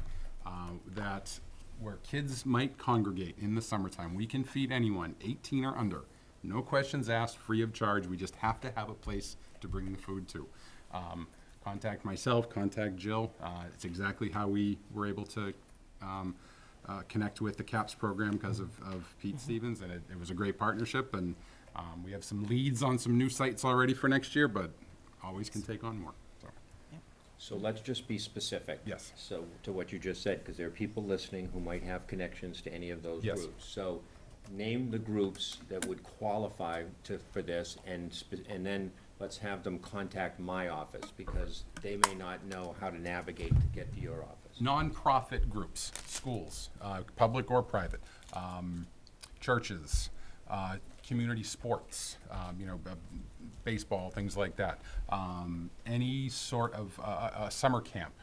where kids might congregate in the summertime? We can feed anyone 18 or under. No questions asked, free of charge. We just have to have a place to bring the food to. Contact myself, contact Jill. It's exactly how we were able to connect with the CAPS program because of Pete Stevens, and it was a great partnership. And we have some leads on some new sites already for next year, but always can take on more. So let's just be specific. Yes. So to what you just said, because there are people listening who might have connections to any of those Yes. groups. So name the groups that would qualify for this, and then let's have them contact my office because they may not know how to navigate to get to your office. Nonprofit groups, schools, public or private, churches, community sports, baseball, things like that. Any sort of summer camp,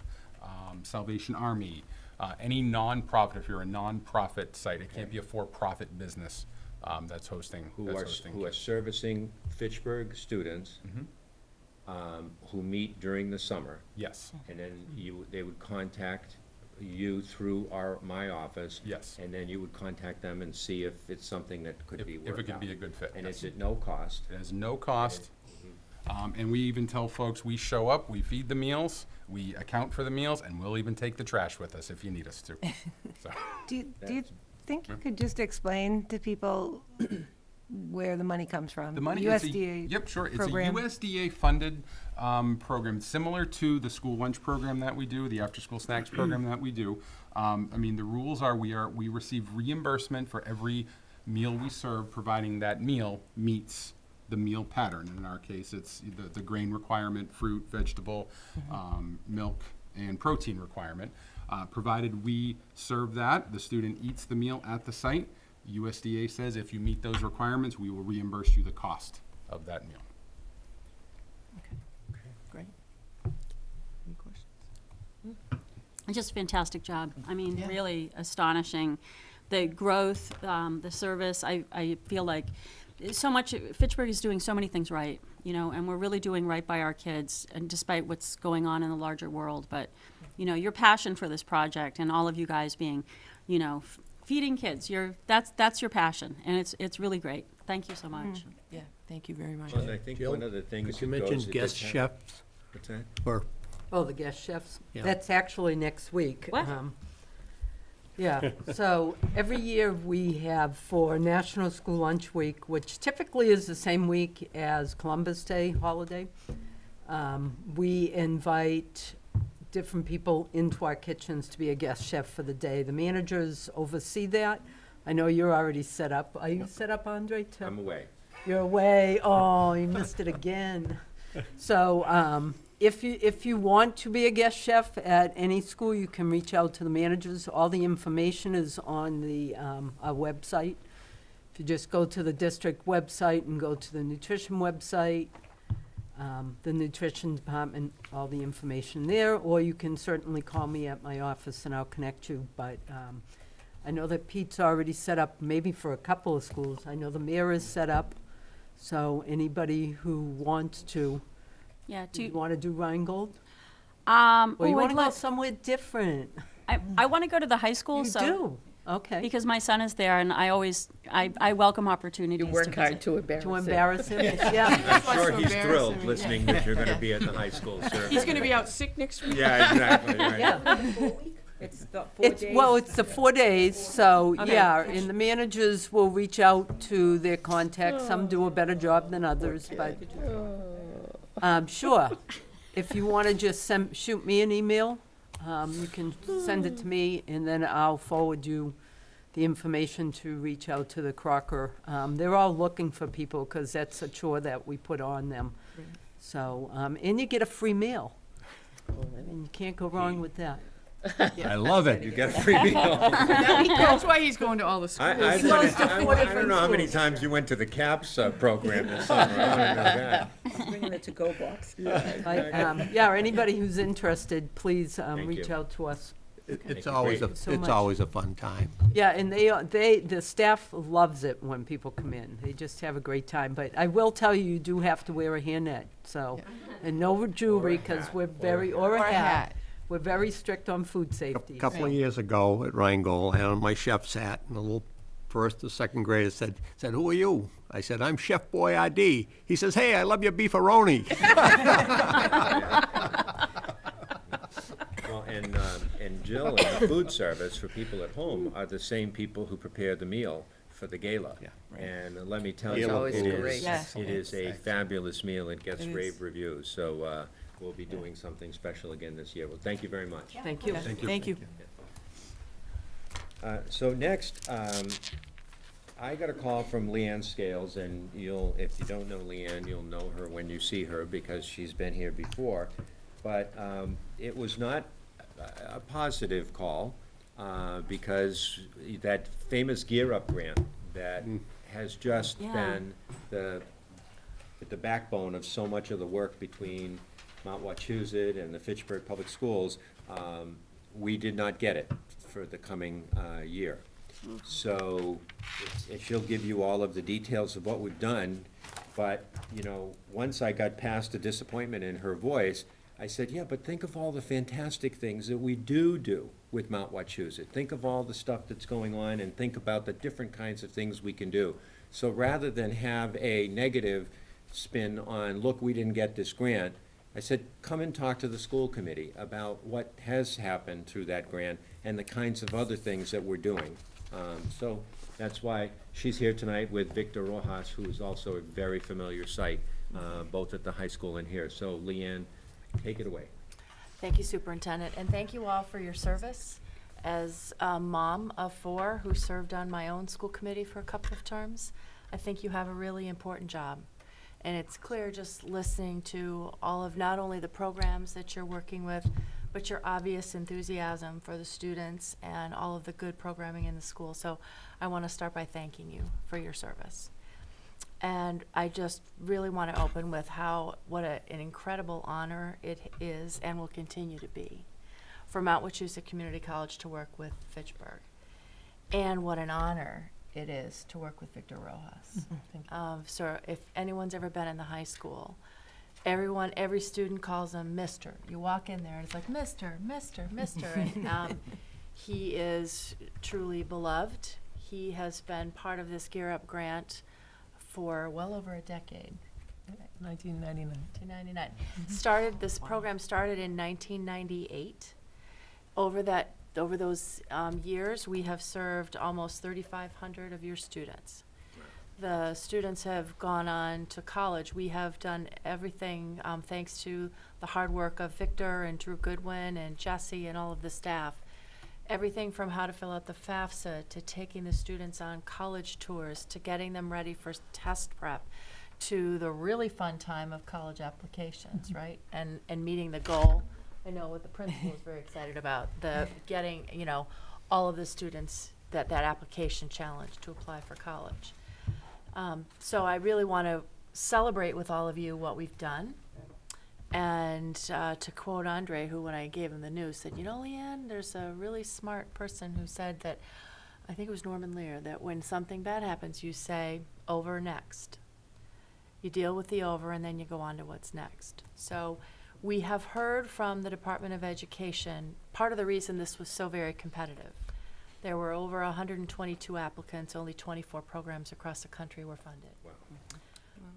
Salvation Army, any nonprofit. If you're a nonprofit site, it can't be a for-profit business that's hosting. Who are servicing Fitchburg students who meet during the summer. Yes. And then they would contact you through my office. Yes. And then you would contact them and see if it's something that could be worked out. If it could be a good fit. And yes. it's at no cost. It has no cost. And we even tell folks, we show up, we feed the meals, we account for the meals, and we'll even take the trash with us if you need us to. So. Do you think you could just explain to people where the money comes from? The money USDA yep, sure. program? It's a USDA-funded program, similar to the school lunch program that we do, the after-school snacks program that we do. I mean, the rules are we receive reimbursement for every meal we serve, providing that meal meets the meal pattern. In our case, it's the grain requirement, fruit, vegetable, milk, and protein requirement. Provided we serve that, the student eats the meal at the site. USDA says if you meet those requirements, we will reimburse you the cost of that meal. Okay, great. Any questions? Just a fantastic job. I mean, really astonishing. The growth, the service, I feel like so much, Fitchburg is doing so many things right, and we're really doing right by our kids, and despite what's going on in the larger world. But, your passion for this project and all of you guys being, feeding kids, that's your passion, and it's really great. Thank you so much. Yeah, thank you very much. Well, and I think Jill, one of the things Could you that mention goes- guest chefs? What's that? Or, Oh, the guest chefs? Yeah. That's actually next week. What? Yeah, so every year we have for National School Lunch Week, which typically is the same week as Columbus Day holiday, we invite different people into our kitchens to be a guest chef for the day. The managers oversee that. I know you're already set up. Are you set up, Andre? I'm away. You're away. Oh, you missed it again. So if you want to be a guest chef at any school, you can reach out to the managers. All the information is on the our website. If you just go to the district website and go to the nutrition website, the nutrition department, all the information there, or you can certainly call me at my office and I'll connect you. But I know that Pete's already set up, maybe for a couple of schools. I know the mayor is set up, so anybody who wants to, Yeah, do you want to do Rheingold? Or Or you want to go somewhere different? I want to go to the high school, You so. do? Okay. Because my son is there, and I welcome opportunities You to work visit. hard to embarrass To him. embarrass him? Yeah. I'm sure he's embarrassing, thrilled yeah. listening that you're gonna be at the high school service. He's gonna be out sick next week. Yeah, exactly, right. Yeah. It's the 4 days. Well, it's the 4 days, so, Okay. yeah, and the managers will reach out to their contacts. Some do a better job than others, but, sure. If you want to just shoot me an email, you can send it to me, and then I'll forward you the information to reach out to the Crocker. They're all looking for people, because that's a chore that we put on them. So, and you get a free meal. And you can't go wrong with that. I love it. You get a free meal. That's why he's going to all the schools. I goes to 4 don't different know how many schools. times you went to the CAPS program this summer. I want to know that. Bringing it to go box. Yeah, or anybody who's interested, please reach you. out to us. It's you. always Great. So it's much. always a fun time. Yeah, and the staff loves it when people come in. They just have a great time. But I will tell you, you do have to wear a hairnet, so, and no jewelry, because we're very, or a hat. We're very strict on food A safety. couple of years ago at Rheingold, I had on my chef's hat, and a little first or second grader said, "Who are you?" I said, "I'm Chef Boyardee." He says, "Hey, I love your beefaroni." Well, and Jill and the food service for people at home are the same people who prepare the meal for the gala. Yeah. And let me tell It's you, always it great. is, Yeah. it is a fabulous meal. It gets It is. rave reviews. So we'll be doing something special again this year. Well, thank you very much. Thank you. Thank you. So next, I got a call from Leanne Scales, and if you don't know Leanne, you'll know her when you see her, because she's been here before. But it was not a positive call, because that famous Gear Up grant that has just Yeah. been the backbone of so much of the work between Mount Wachusett and the Fitchburg Public Schools, we did not get it for the coming year. So she'll give you all of the details of what we've done, but, once I got past the disappointment in her voice, I said, yeah, but think of all the fantastic things that we do with Mount Wachusett. Think of all the stuff that's going on, and think about the different kinds of things we can do. So rather than have a negative spin on, look, we didn't get this grant, I said, come and talk to the school committee about what has happened through that grant and the kinds of other things that we're doing. So that's why she's here tonight with Victor Rojas, who is also a very familiar sight, both at the high school and here. So Leanne, take it away. Thank you, Superintendent, and thank you all for your service. As a mom of 4 who served on my own school committee for a couple of terms, I think you have a really important job. And it's clear just listening to all of not only the programs that you're working with, but your obvious enthusiasm for the students and all of the good programming in the school. So I want to start by thanking you for your service. And I just really want to open with what an incredible honor it is and will continue to be for Mount Wachusett Community College to work with Fitchburg. And what an honor it is to work with Victor Rojas. So if anyone's ever been in the high school, every student calls him Mr. You walk in there and it's like, Mr., Mr., Mr. And he is truly beloved. He has been part of this Gear Up grant for well over a decade. 1999. This program started in 1998. Over those years, we have served almost 3,500 of your students. The students have gone on to college. We have done everything thanks to the hard work of Victor and Drew Goodwin and Jesse and all of the staff. Everything from how to fill out the FAFSA, to taking the students on college tours, to getting them ready for test prep, to the really fun time of college applications, right? And meeting the goal. I know what the principal is very excited about, getting, all of the students that application challenge to apply for college. So I really want to celebrate with all of you what we've done. And to quote Andre, who when I gave him the news said, you know, Leanne, there's a really smart person who said that, I think it was Norman Lear, that when something bad happens, you say, over next. You deal with the over and then you go on to what's next. So we have heard from the Department of Education, part of the reason this was so very competitive. There were over 122 applicants, only 24 programs across the country were funded. Wow.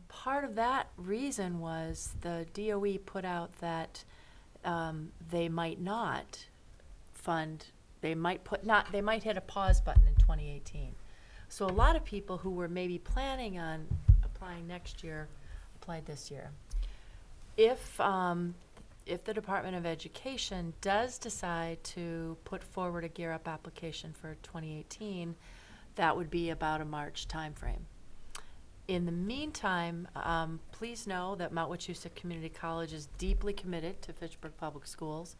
Part of that reason was the DOE put out that they might not fund, they might hit a pause button in 2018. So a lot of people who were maybe planning on applying next year applied this year. If the Department of Education does decide to put forward a Gear Up application for 2018, that would be about a March timeframe. In the meantime, please know that Mount Wachusett Community College is deeply committed to Fitchburg Public Schools.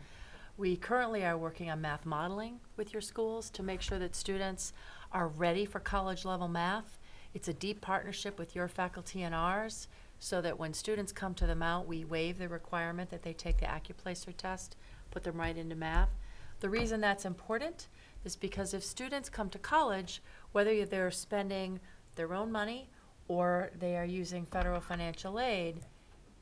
We currently are working on math modeling with your schools to make sure that students are ready for college level math. It's a deep partnership with your faculty and ours, so that when students come to the Mount, we waive the requirement that they take the AccuPlacer test, put them right into math. The reason that's important is because if students come to college, whether they're spending their own money or they are using federal financial aid,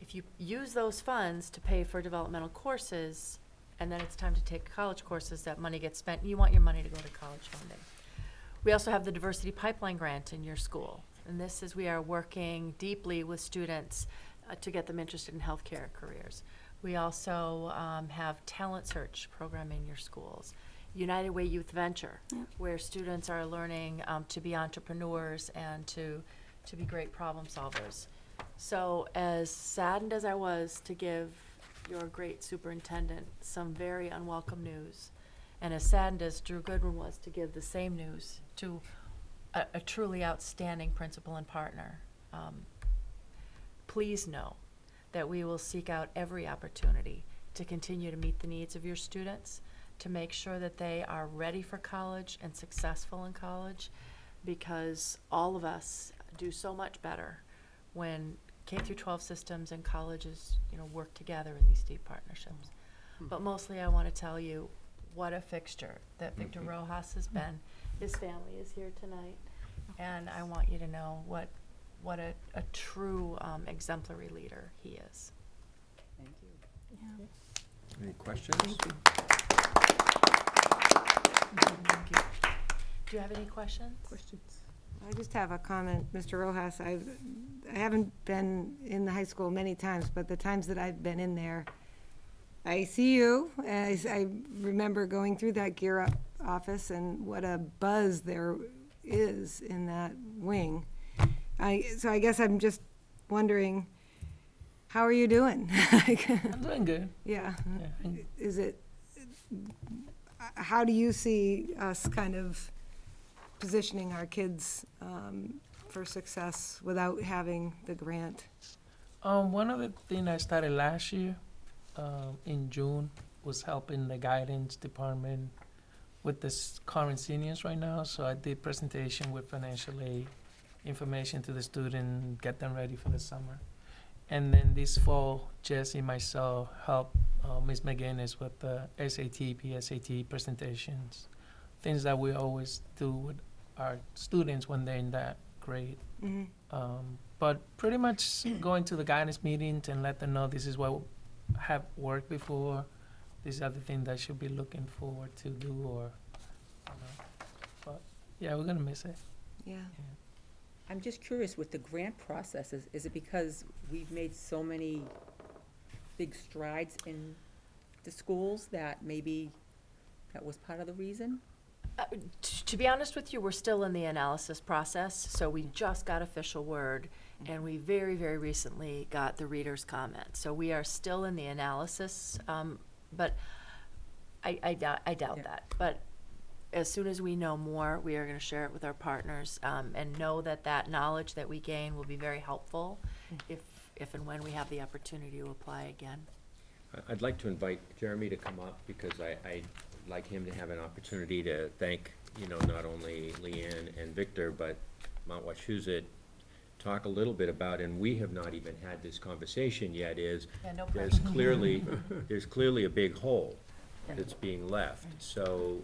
if you use those funds to pay for developmental courses, and then it's time to take college courses, that money gets spent, you want your money to go to college funding. We also have the Diversity Pipeline Grant in your school, and this is, we are working deeply with students to get them interested in healthcare careers. We also have Talent Search program in your schools. United Way Youth Venture, where students are learning to be entrepreneurs and to be great problem solvers. So as saddened as I was to give your great superintendent some very unwelcome news, and as saddened as Drew Goodwin was to give the same news to a truly outstanding principal and partner, please know that we will seek out every opportunity to continue to meet the needs of your students, to make sure that they are ready for college and successful in college, because all of us do so much better when K through 12 systems and colleges, work together in these deep partnerships. But mostly I want to tell you what a fixture that Victor Rojas has been. His family is here tonight, and I want you to know what a true exemplary leader he is. Thank you. Any questions? Thank you. Do you have any questions? I just have a comment, Mr. Rojas. I haven't been in the high school many times, but the times that I've been in there, I see you. I remember going through that Gear Up office and what a buzz there is in that wing. So I guess I'm just wondering, how are you doing? I'm doing good. Yeah. Yeah. How do you see us kind of positioning our kids for success without having the grant? One of the things I started last year in June was helping the guidance department with the current seniors right now. So I did presentation with financial aid, information to the student, get them ready for the summer. And then this fall, Jesse and myself helped Ms. McGinnis with the SAT, PSAT presentations, things that we always do with our students when they're in that grade. But pretty much going to the guidance meetings and let them know this is what have worked before, these are the things that should be looking forward to do, or, but yeah, we're gonna miss it. Yeah. I'm just curious with the grant process, is it because we've made so many big strides in the schools that maybe that was part of the reason? To be honest with you, we're still in the analysis process, so we just got official word, and we very, very recently got the reader's comment. So we are still in the analysis, but I doubt that. But as soon as we know more, we are going to share it with our partners, and know that knowledge that we gain will be very helpful if and when we have the opportunity to apply again. I'd like to invite Jeremy to come up, because I'd like him to have an opportunity to thank, not only Leanne and Victor, but Mount Wachusett talk a little bit about, and we have not even had this conversation yet, is Yeah, no there's pressure. there's clearly a big hole that's being left. So,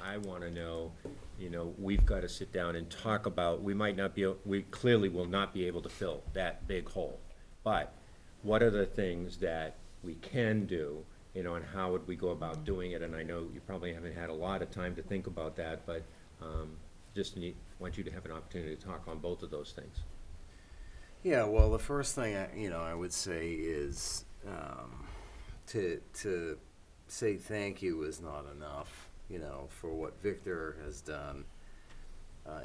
I wanna know, we've gotta sit down and talk about, we clearly will not be able to fill that big hole. But what are the things that we can do, and how would we go about doing it? And I know you probably haven't had a lot of time to think about that, but, want you to have an opportunity to talk on both of those things. Yeah, well, the first thing I would say is to say thank you is not enough, for what Victor has done,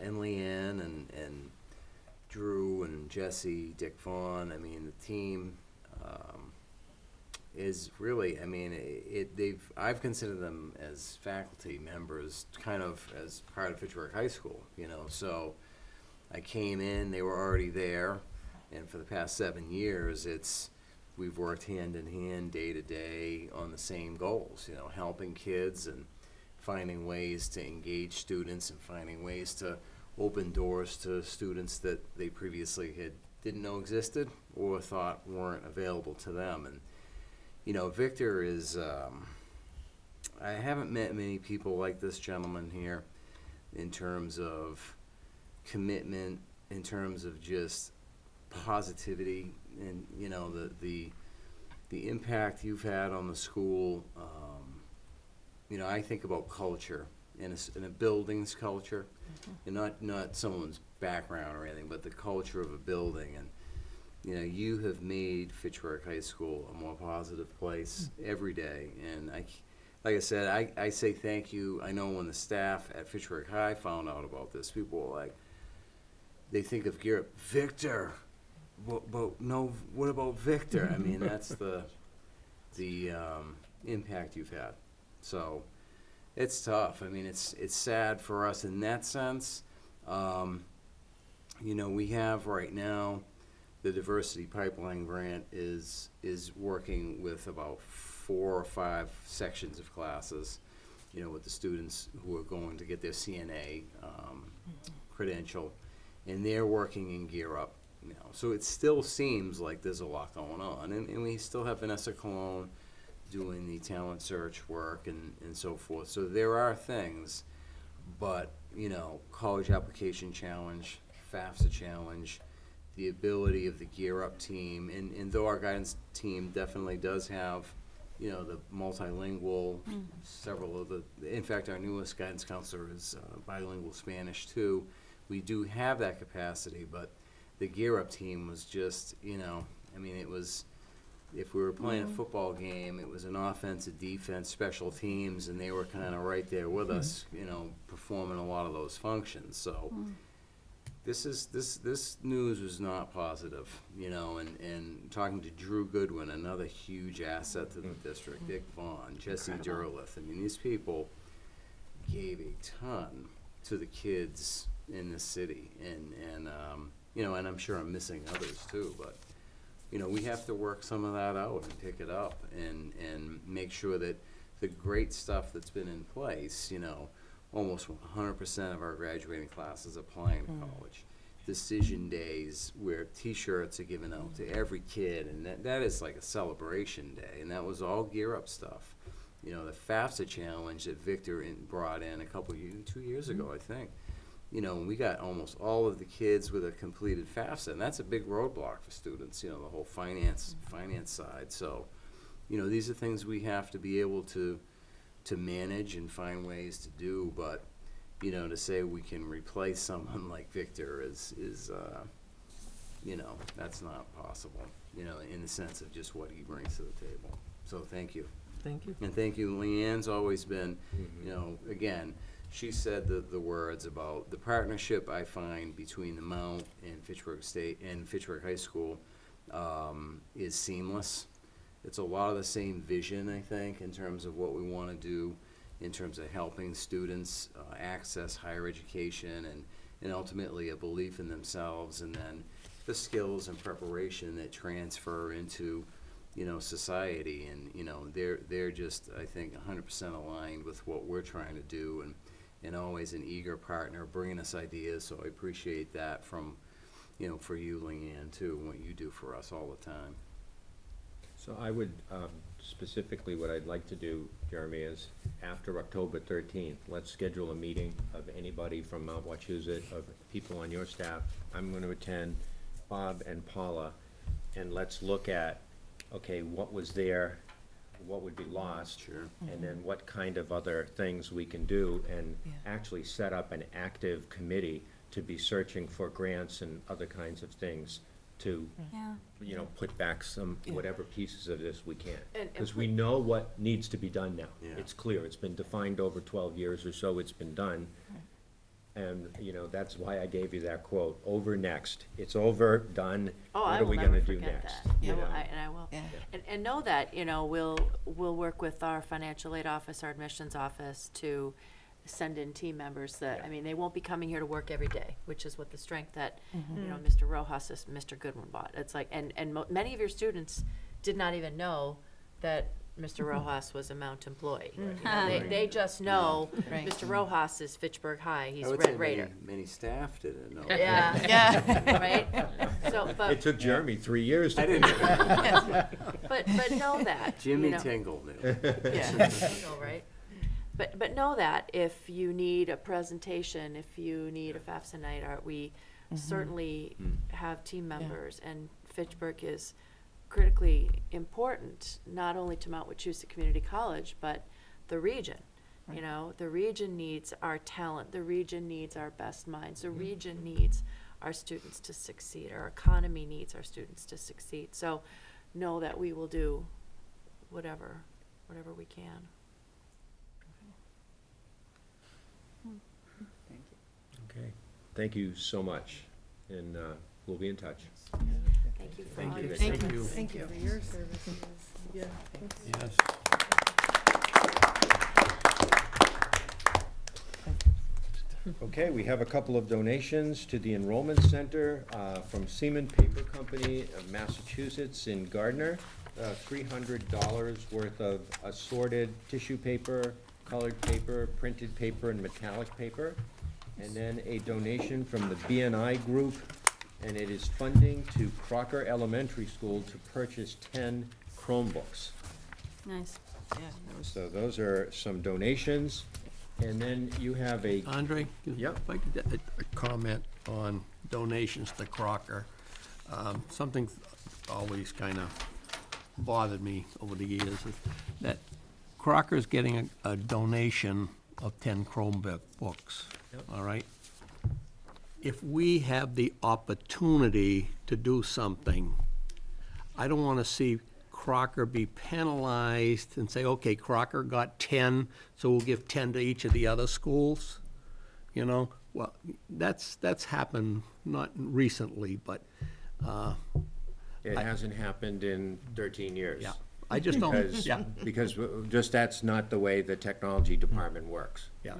and Leanne and Drew and Jesse, Dick Vaughn. I mean, the team is really. I mean, I've considered them as faculty members, kind of as part of Fitchburg High School. So I came in; they were already there. And for the past 7 years, we've worked hand in hand, day to day, on the same goals. Helping kids and finding ways to engage students and finding ways to open doors to students that they previously didn't know existed or thought weren't available to them. And Victor is. I haven't met many people like this gentleman here, in terms of commitment, in terms of just positivity, and the impact you've had on the school. I think about culture in a building's culture, and not someone's background or anything, but the culture of a building. And you have made Fitchburg High School a more positive place every day. And like I said, I say thank you. I know when the staff at Fitchburg High found out about this, people were like, they think of Garrett, Victor. But no, what about Victor? I mean, that's the impact you've had. So it's tough. I mean, it's sad for us in that sense. We have right now the Diversity Pipeline Grant is working with about 4 or 5 sections of classes, with the students who are going to get their CNA credential, and they're working in Gear Up. So it still seems like there's a lot going on, and we still have Vanessa Colon doing the talent search work and so forth. So there are things, but college application challenge, FAFSA challenge, the ability of the Gear Up team, and though our guidance team definitely does have, the multilingual, several of in fact, our newest guidance counselor is bilingual Spanish too. We do have that capacity, but the Gear Up team was just, it was, if we were playing a football game, it was an offensive, defense, special teams, and they were kind of right there with us, performing a lot of those functions. So this news was not positive, and talking to Drew Goodwin, another huge asset to the district, Dick Vaughn, Jesse Derleth. I mean, these people gave a ton to the kids in the city, and I'm sure I'm missing others too, but we have to work some of that out and pick it up and make sure that the great stuff that's been in place, almost 100% of our graduating classes applying to college. Decision days where T-shirts are given out to every kid, and that is like a celebration day, and that was all Gear Up stuff. The FAFSA challenge that Victor brought in 2 years ago, I think. We got almost all of the kids with a completed FAFSA, and that's a big roadblock for students, the whole finance side. So, these are things we have to be able to manage and find ways to do, but, to say we can replace someone like Victor is that's not possible, in the sense of just what he brings to the table. So thank you. Thank you. And thank you. Leanne's always been, again, she said the words about the partnership I find between the Mount and Fitchburg State and Fitchburg High School is seamless. It's a lot of the same vision, I think, in terms of what we want to do, in terms of helping students access higher education and ultimately a belief in themselves, and then the skills and preparation that transfer into society. And they're just, I think, 100% aligned with what we're trying to do, and always an eager partner bringing us ideas. So I appreciate that from you know, for you, Leanne, too, and what you do for us all the time. So I would, specifically, what I'd like to do, Jeremy, is after October 13th, let's schedule a meeting of anybody from Mount Wachusett, of people on your staff. I'm going to attend, Bob and Paula, and let's look at, okay, what was there, what would be lost, Sure. and then what kind of other things we can do, and actually set up an active committee to be searching for grants and other kinds of things to, Yeah. you know, put back some, whatever pieces of this we can. And Because we know what needs to be done now. Yeah. It's clear, it's been defined over 12 years or so, it's been done. And, you know, that's why I gave you that quote, over next. It's over, done, Oh, what I are will we never gonna do forget next? that. you know? And I will. And know that, you know, we'll work with our financial aid office, our admissions office, to send in team members that, I mean, they won't be coming here to work every day, which is what the strength that, you know, Mr. Rojas and Mr. Goodwin bought. It's like, and many of your students did not even know that Mr. Rojas was a Mount employee. You know, they just know Mr. Rojas is Fitchburg High, he's I would say Red Raider. many staff didn't know. Yeah. Right? So, It but, took Jeremy 3 years I to. didn't. but know that, you Jimmy know. Tingle knew. Yeah, you know, right? But know that if you need a presentation, if you need a FAFSA night, we certainly have team members, and Fitchburg is critically important, not only to Mount Wachusett Community College, but the region. You know, the region needs our talent, the region needs our best minds, the region needs our students to succeed, our economy needs our students to succeed. So know that we will do whatever we can. Okay, thank you so much, and we'll be in touch. Thank you for Thank all you. your Thank service. you. Thank you for your services. Yeah. Yes. Okay, we have a couple of donations to the Enrollment Center from Seaman Paper Company of Massachusetts in Gardner. $300 worth of assorted tissue paper, colored paper, printed paper, and metallic paper. And then a donation from the BNI Group, and it is funding to Crocker Elementary School to purchase 10 Chromebooks. Nice. So those are some donations. And then you have a, Andre? Yep. If I could get a comment on donations to Crocker. Something always kind of bothered me over the years is that Crocker's getting a donation of 10 Chromebook books, all right? If we have the opportunity to do something, I don't want to see Crocker be penalized and say, okay, Crocker got 10, so we'll give 10 to each of the other schools, you know? Well, that's happened, not recently, but, it hasn't happened in 13 years. yeah. I just don't, Because, yeah, because just that's not the way the technology department works. yeah,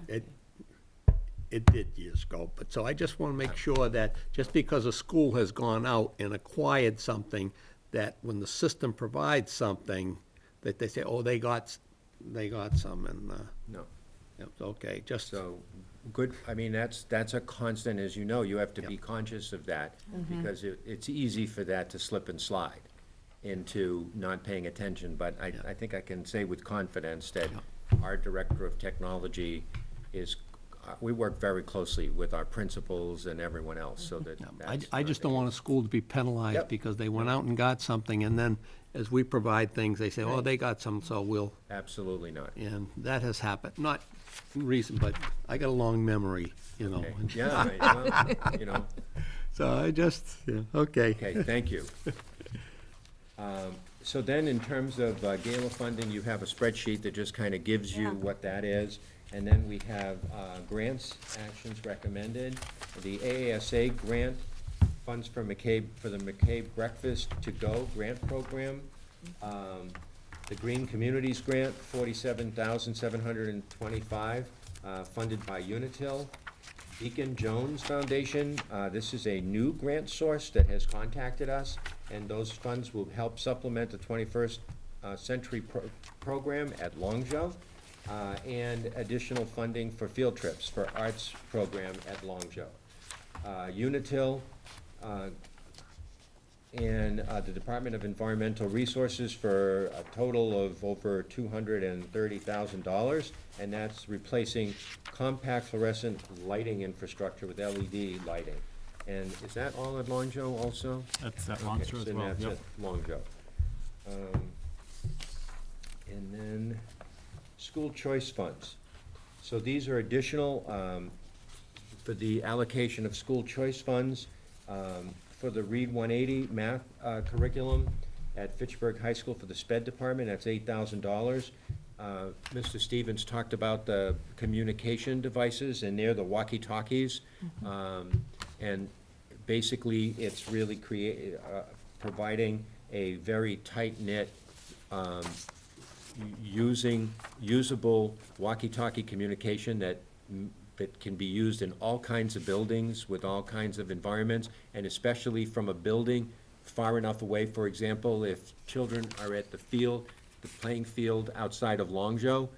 it did years ago, but so I just want to make sure that just because a school has gone out and acquired something, that when the system provides something, that they say, oh, they got some, and, No. it's okay, just, So, good, I mean, that's a constant, as you know, you have to be conscious of that, because it's easy for that to slip and slide into not paying attention, but I think I can say with confidence that our Director of Technology is, we work very closely with our principals and everyone else, so that that's I just don't want a school to be penalized Yep. because they went out and got something, and then as we provide things, they say, oh, they got some, so we'll, Absolutely not. and that has happened, not recent, but I got a long memory, you know. Okay. Yeah, well, you know, So I just, yeah, okay. okay, thank you. So then, in terms of Gala funding, you have a spreadsheet that just kind of gives you what that is. And then we have grants, actions recommended. The AASA grant, funds for the McCabe Breakfast to Go grant program. The Green Communities Grant, $47,725, funded by Unitil. Deacon Jones Foundation, this is a new grant source that has contacted us, and those funds will help supplement the 21st Century program at Longzhou, and additional funding for field trips for arts program at Longzhou. Unitil, and the Department of Environmental Resources for a total of over $230,000, and that's replacing compact fluorescent lighting infrastructure with LED lighting. And is that all at Longjo also? That's at Okay, Longshore as so well, that's yep. at Longjo. And then, school choice funds. So these are additional, for the allocation of school choice funds, for the Read 180 math curriculum at Fitchburg High School for the SPED department, that's $8,000. Mr. Stevens talked about the communication devices, and they're the walkie-talkies. And basically, it's really providing a very tight-knit, usable walkie-talkie communication that can be used in all kinds of buildings with all kinds of environments, and especially from a building far enough away. For example, if children are at the playing field outside of Longjo,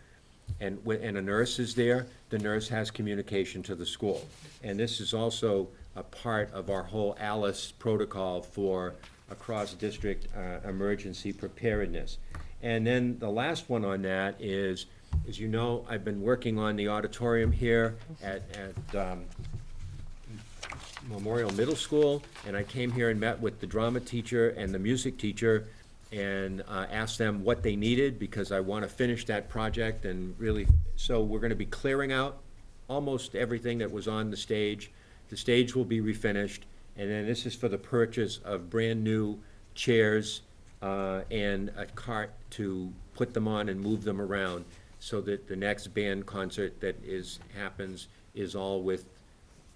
and a nurse is there, the nurse has communication to the school. And this is also a part of our whole ALICE protocol for across-district emergency preparedness. And then the last one on that is, as you know, I've been working on the auditorium here at Memorial Middle School, and I came here and met with the drama teacher and the music teacher and asked them what they needed, because I want to finish that project. And really, so we're going to be clearing out almost everything that was on the stage. The stage will be refinished, and then this is for the purchase of brand-new chairs and a cart to put them on and move them around, so that the next band concert that happens is all with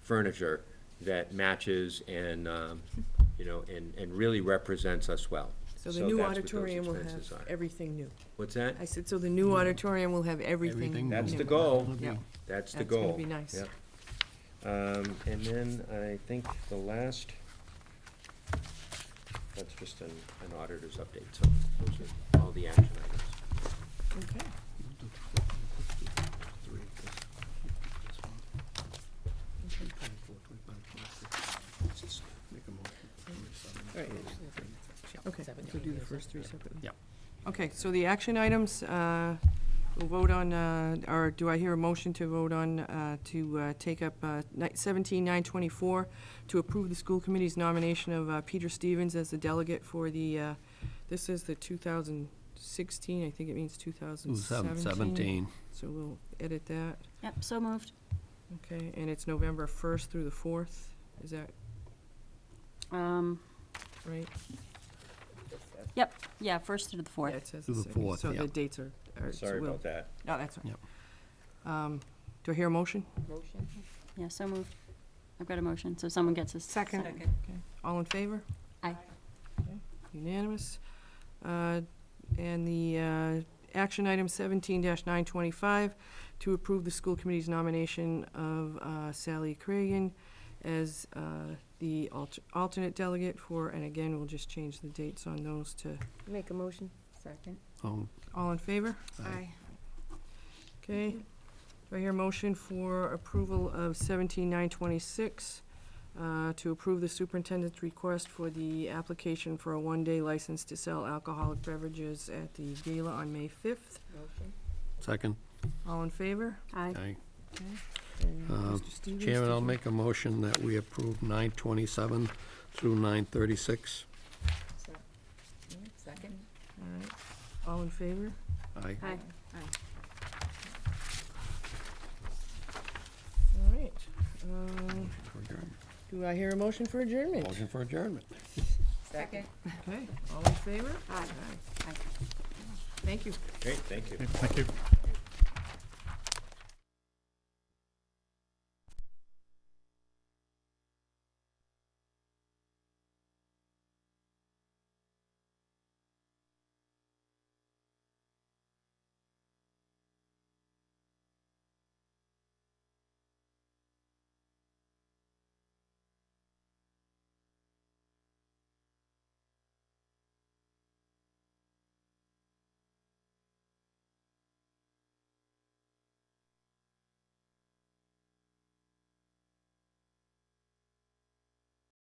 furniture that matches and, and really represents us well. So the new that's what those auditorium will have expenses are. everything new. What's that? I said, so the new auditorium will have everything Everything new. That's the goal. Yeah. That's the That's goal. gonna be nice. Yep. And then I think the last, that's just an auditor's update, so those are all the action items. Okay. All right. Okay, so do the first three separately. Yep. Okay, so the action items, we'll vote on, or do I hear a motion to vote on, to take up 17-924, to approve the school committee's nomination of Peter Stevens as the delegate for the, this is the 2016, I think it means 2017. 17. So we'll edit that. Yep, so moved. Okay, and it's November 1st through the 4th, is that right? Yep, yeah, 1st through the 4th. Yeah, it says Through the second, 4th, so yeah. the dates are. so Sorry we'll- about that. No, that's all right. Yep. Do I hear a motion? Motion? Yeah, so moved. I've got a motion, so someone gets a Second. Okay, all in favor? Aye. Okay, unanimous. And the action item 17-925, to approve the school committee's nomination of Sally Cragen as the alternate delegate for, and again, we'll just change the dates on those to, Make a motion. Second. all in favor? Aye. Okay. Do I hear a motion for approval of 17-926, to approve the superintendent's request for the application for a one-day license to sell alcoholic beverages at the Gala on May 5th? Motion? Second. All in favor? Aye. Aye. And Uh, Mr. Stevens, Chairman, did I'll you- make a motion that we approve 927 through 936. Second? All right. All in favor? Aye. Aye. All right. Do I hear a motion for adjournment? Motion for adjournment. Second. Okay, all in favor? Aye. Thank you. Great, thank you. Thank you.